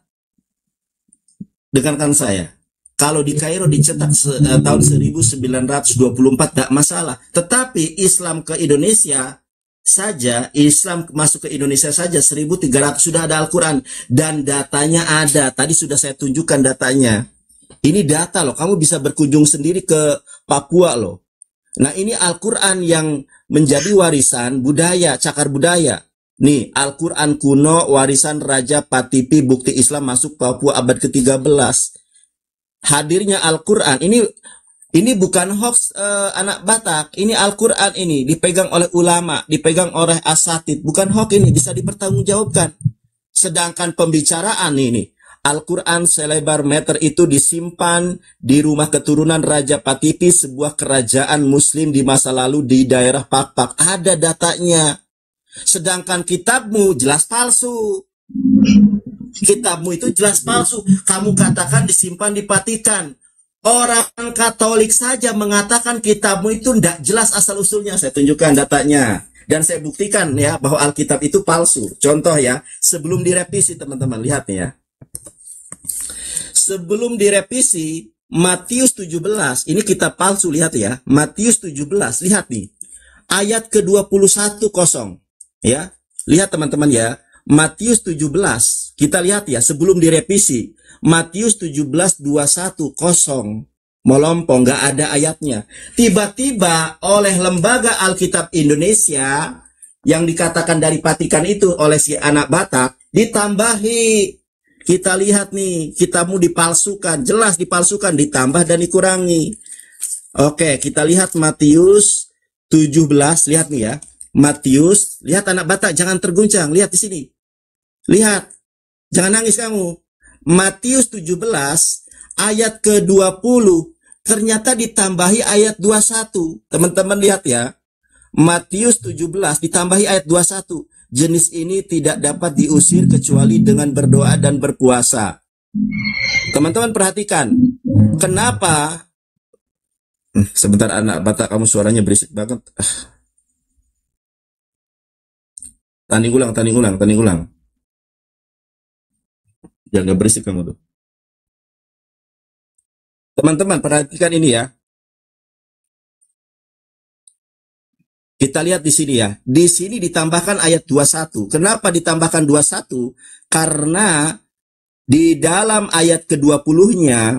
dengarkan saya. Kalau di Kairo dicetak tahun 1924 tidak masalah. Tetapi Islam ke Indonesia saja, Islam masuk ke Indonesia saja 1300 sudah ada Al-Quran. Dan datanya ada. Tadi sudah saya tunjukkan datanya. Ini data loh. Kamu bisa berkunjung sendiri ke Papua loh. Nah ini Al-Quran yang menjadi warisan budaya, cakar budaya. Nih, Al-Quran kuno, warisan Raja Patipi, bukti Islam masuk Papua abad ke-13. Hadirnya Al-Quran, ini bukan hoax anak Batak, ini Al-Quran ini dipegang oleh ulama, dipegang oleh asatid, bukan hoax ini, bisa dipertanggungjawabkan. Sedangkan pembicaraan ini, Al-Quran selebar meter itu disimpan di rumah keturunan Raja Patipi, sebuah kerajaan muslim di masa lalu di daerah Pakpak. Ada datanya. Sedangkan kitabmu jelas palsu. Kitabmu itu jelas palsu. Kamu katakan disimpan di Vatikan. Orang Katolik saja mengatakan kitabmu itu tidak jelas asal-usulnya. Saya tunjukkan datanya. Dan saya buktikan ya bahwa Alkitab itu palsu. Contoh ya, sebelum direvisi teman-teman. Lihat nih ya. Sebelum direvisi, Matius 17. Ini kitab palsu, lihat ya. Matius 17, lihat nih. Ayat ke-21 kosong. Ya, lihat teman-teman ya, Matius 17, kita lihat ya, sebelum direvisi, Matius 17:21 kosong, melompong, nggak ada ayatnya. Tiba-tiba oleh Lembaga Alkitab Indonesia, yang dikatakan dari Vatikan itu oleh si anak Batak, ditambahi. Kita lihat nih, kitabmu dipalsukan, jelas dipalsukan, ditambah dan dikurangi. Oke, kita lihat Matius 17, lihat nih ya. Matius, lihat anak Batak, jangan terguncang, lihat di sini. Lihat, jangan nangis kamu. Matius 17 ayat ke-20 ternyata ditambahi ayat 21. Teman-teman lihat ya. Matius 17 ditambahi ayat 21. Jenis ini tidak dapat diusir kecuali dengan berdoa dan berpuasa. Teman-teman perhatikan. Kenapa? Sebentar anak Batak, kamu suaranya berisik banget. Tanding ulang. Jangan berisik kamu tuh. Teman-teman, perhatikan ini ya. Kita lihat di sini ya. Di sini ditambahkan ayat 21. Kenapa ditambahkan 21? Karena di dalam ayat ke-20-nya,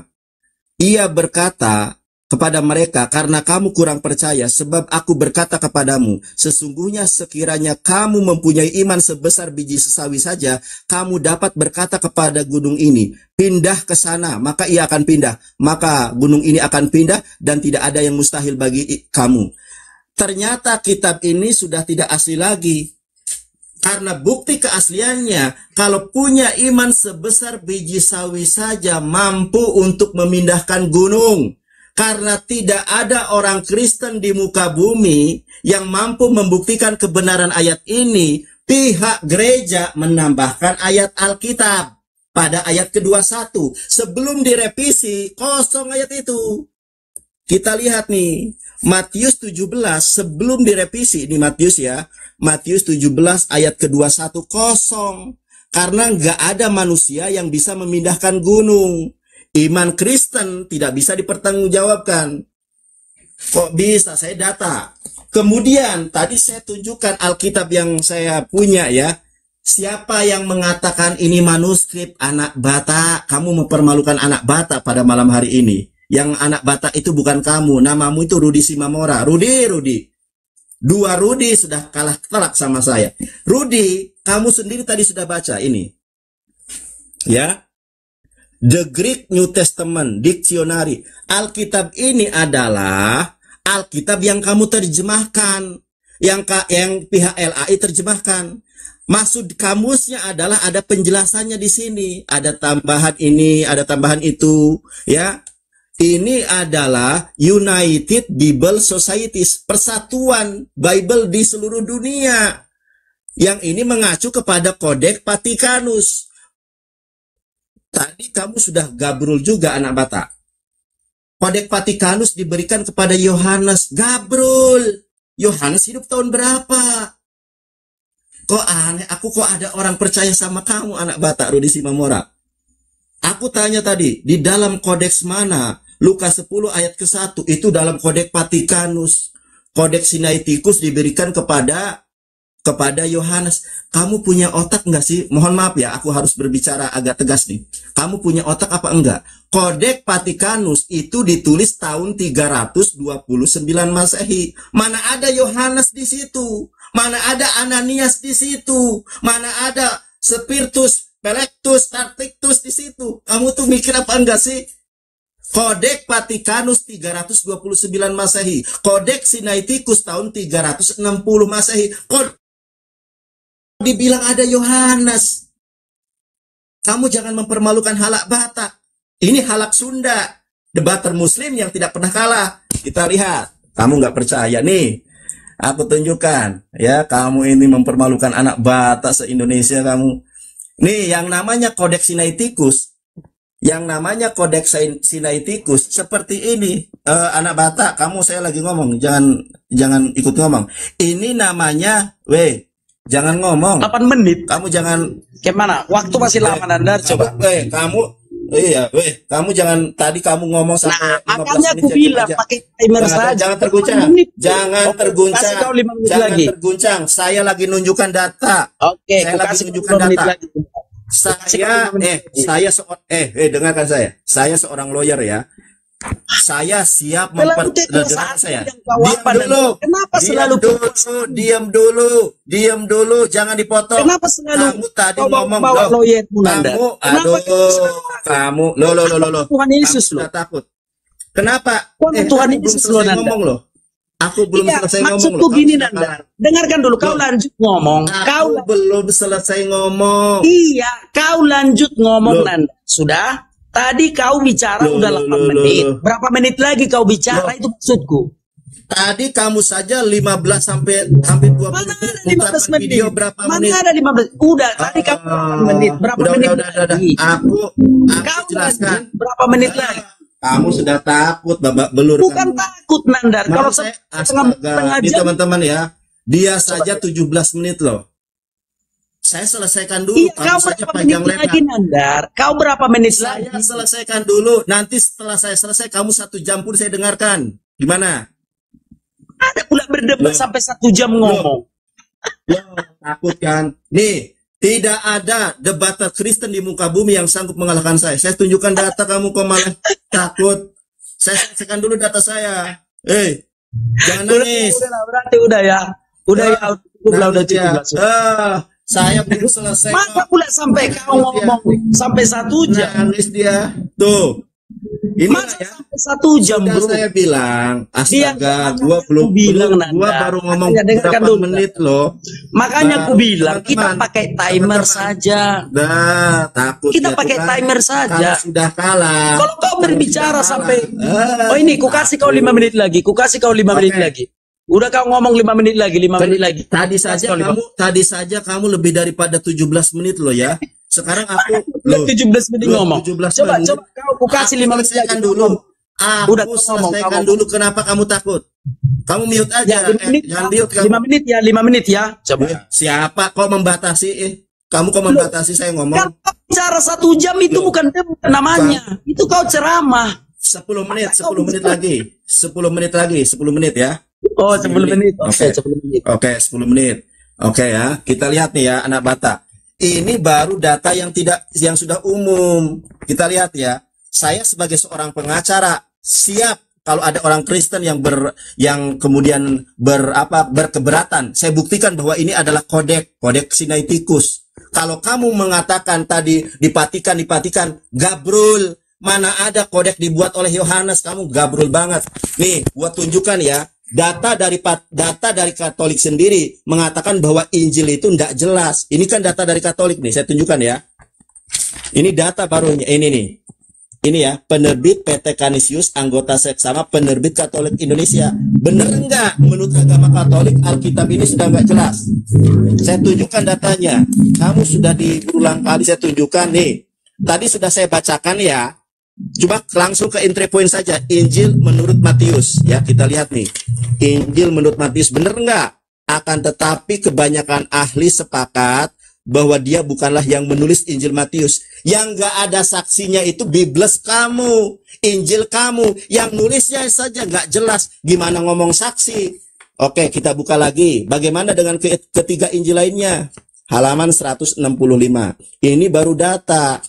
ia berkata kepada mereka, karena kamu kurang percaya, sebab aku berkata kepadamu, sesungguhnya sekiranya kamu mempunyai iman sebesar biji sesawi saja, kamu dapat berkata kepada gunung ini, pindah ke sana, maka ia akan pindah. Maka gunung ini akan pindah dan tidak ada yang mustahil bagi kamu. Ternyata kitab ini sudah tidak asli lagi. Karena bukti keasliannya, kalau punya iman sebesar biji sawi saja mampu untuk memindahkan gunung. Karena tidak ada orang Kristen di muka bumi yang mampu membuktikan kebenaran ayat ini, pihak gereja menambahkan ayat Alkitab. pada ayat ke-21. Sebelum direvisi, kosong ayat itu. Kita lihat nih, Matius 17 sebelum direvisi, ini Matius ya, Matius 17 ayat ke-21 kosong. Karena nggak ada manusia yang bisa memindahkan gunung. Iman Kristen tidak bisa dipertanggungjawabkan. Kok bisa? Saya data. Kemudian tadi saya tunjukkan Alkitab yang saya punya ya. Siapa yang mengatakan ini manuskrip anak Batak? Kamu mempermalukan anak Batak pada malam hari ini. Yang anak Batak itu bukan kamu. Namamu itu Rudi Simamora. Rudi. Dua Rudi sudah kalah telak sama saya. Rudi, kamu sendiri tadi sudah baca ini. Ya. The Greek New Testament Dictionary. Alkitab ini adalah Alkitab yang kamu terjemahkan. Yang pihak LAI terjemahkan. Maksud kamusnya adalah ada penjelasannya di sini. Ada tambahan ini, ada tambahan itu. Ya. Ini adalah United Bible Societies, persatuan Bible di seluruh dunia. Yang ini mengacu kepada Kodeks Vatikanus. Tadi kamu sudah gabrul juga anak Batak. Kodeks Vatikanus diberikan kepada Yohanes. Gabrul. Yohanes hidup tahun berapa? Kok aneh, aku kok ada orang percaya sama kamu anak Batak, Rudi Simamora. Aku tanya tadi, di dalam kodeks mana? Lukas 10 ayat ke-1 itu dalam Kodeks Vatikanus. Kodeks Sinaiticus diberikan kepada Yohanes. Kamu punya otak enggak sih? Mohon maaf ya, aku harus berbicara agak tegas nih. Kamu punya otak apa enggak? Kodeks Vatikanus itu ditulis tahun 329 Masehi. Mana ada Yohanes di situ? Mana ada Ananias di situ? Mana ada Spiritus, Pelektus, Tartictus di situ? Kamu tuh mikir apa enggak sih? Kodeks Vatikanus 329 Masehi. Kodeks Sinaiticus tahun 360 Masehi. Dibilang ada Yohanes. Kamu jangan mempermalukan halak Batak. Ini halak Sunda. Debater Muslim yang tidak pernah kalah. Kita lihat. Kamu nggak percaya nih. Aku tunjukkan. Ya, kamu ini mempermalukan anak Batak se-Indonesia kamu. Nih, yang namanya Kodeks Sinaiticus. Yang namanya Kodeks Sinaiticus seperti ini. Anak Batak, kamu saya lagi ngomong, jangan ikut ngomong. Ini namanya, jangan ngomong. 8 menit. Kamu jangan. Gimana? Waktu masih lama Nandar, coba. Kamu jangan, tadi kamu ngomong sampai 15 makanya menit. aku bilang pakai timer saja. Jangan terguncang. Jangan terguncang. Kasih kau 5 menit Jangan lagi. terguncang. Saya lagi nunjukkan data. Oke, saya lagi nunjukkan data. Dengarkan saya. Saya seorang lawyer ya. Saya siap dengarkan saya. Diam dulu. Jangan dipotong. Kenapa selalu kamu tadi ngomong bawa lawyer Nanda? Kamu Tuhan Yesus sudah takut. Kenapa? Tuhan Yesus ngomong loh. Aku belum selesai ngomong. Maksudku gini Nanda. Dengarkan dulu, kau lanjut ngomong. Kau belum selesai ngomong. Iya, kau lanjut ngomong Nanda. Sudah? Tadi kau bicara udah 8 menit. Berapa menit lagi kau bicara itu maksudku? Tadi kamu saja 15 sampai hampir 20 Mana ada 15 menit? Video berapa menit? Mana ada 15? Udah, tadi kamu 8 menit. Berapa menit lagi? Aku kau jelaskan. Berapa menit lagi? Kamu sudah takut babak belur. Bukan takut Nandar. Kalau setengah ini jam, teman-teman ya, dia saja 17 menit loh. Saya selesaikan dulu. Iya, kau berapa menit lagi Nandar? Kau berapa menit lagi? Saya selesaikan dulu. Nanti setelah saya selesai, kamu 1 jam pun saya dengarkan. Gimana? Ada pula berdebat sampai 1 jam ngomong. Takut kan? Nih, tidak ada debater Kristen di muka bumi yang sanggup mengalahkan saya. Saya tunjukkan data, kamu kok malah takut. Saya selesaikan dulu data saya. Jangan nangis. Berarti udah ya. Udah ya. Udah cukup. Saya belum selesai. Masa pula sampai kau ngomong sampai 1 jam. Nangis dia. Tuh. Ini masa ya. Sampai 1 jam bro. Saya bilang, astaga, gua baru ngomong berapa menit loh. Makanya aku bilang kita pakai timer saja. Takut. Kita pakai timer saja. Kamu sudah kalah. Kalau kau berbicara sampai, ini ku kasih kau 5 menit lagi. Ku kasih kau 5 menit lagi. Udah kau ngomong 5 menit lagi, 5 menit lagi. Tadi saja kamu lebih daripada 17 menit loh ya. Sekarang aku loh, 17 menit loh, ngomong. 17 Coba menit. aku kasih 5 menit selesaikan lagi. dulu. Udah, Aku ngomong, selesaikan ngomong. dulu. Kenapa kamu takut? Kamu mute Ya, aja. 5 menit. Jangan mute kamu. 5 menit ya, 5 menit ya. Coba. Siapa kok membatasi? Kamu kok membatasi saya ngomong? Kan bicara 1 jam itu Loh. bukan debat namanya. Itu kau ceramah. 10 menit lagi. 10 menit lagi, 10 menit ya. Oh, 10 menit. Oke, Oke. 10 menit. Oke, 10 menit. Oke ya, kita lihat nih ya anak Batak. Ini baru data yang sudah umum. Kita lihat ya. Saya sebagai seorang pengacara siap kalau ada orang Kristen yang kemudian berkeberatan, saya buktikan bahwa ini adalah kodek Sinaiticus. Kalau kamu mengatakan tadi dipatikan, gabrul, mana ada kodek dibuat oleh Yohanes, kamu gabrul banget. Nih, buat tunjukkan ya. Data dari Katolik sendiri mengatakan bahwa Injil itu tidak jelas. Ini kan data dari Katolik nih, saya tunjukkan ya. Ini data barunya, ini nih. Ini ya, penerbit PT Canisius, anggota seksama penerbit Katolik Indonesia. Bener enggak menurut agama Katolik Alkitab ini sudah enggak jelas? Saya tunjukkan datanya. Kamu sudah berulang kali saya tunjukkan nih. Tadi sudah saya bacakan ya. Coba langsung ke entry point saja. Injil menurut Matius. Ya, kita lihat nih. Injil menurut Matius bener enggak? Akan tetapi kebanyakan ahli sepakat bahwa dia bukanlah yang menulis Injil Matius. Yang nggak ada saksinya itu Bibles kamu, Injil kamu, yang nulisnya saja nggak jelas. Gimana ngomong saksi? Oke, kita buka lagi. Bagaimana dengan ketiga Injil lainnya? Halaman 165. Ini baru data.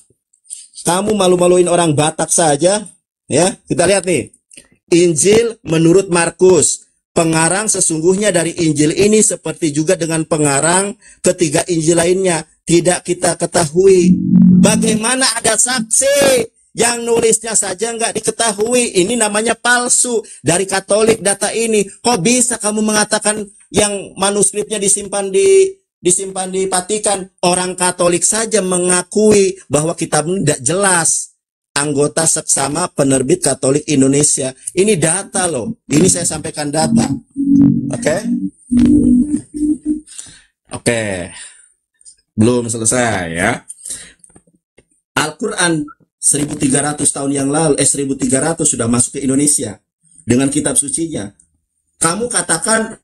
Kamu malu-maluin orang Batak saja, ya? Kita lihat nih. Injil menurut Markus. Pengarang sesungguhnya dari Injil ini seperti juga dengan pengarang ketiga Injil lainnya tidak kita ketahui. Bagaimana ada saksi yang nulisnya saja nggak diketahui? Ini namanya palsu dari Katolik data ini. Kok bisa kamu mengatakan yang manuskripnya disimpan di Vatikan? Orang Katolik saja mengakui bahwa kitab ini tidak jelas. Anggota seksama penerbit Katolik Indonesia. Ini data loh. Ini saya sampaikan data. Oke? Oke. Belum selesai ya. Al-Quran 1300 tahun yang lalu, 1300 sudah masuk ke Indonesia dengan kitab sucinya. Kamu katakan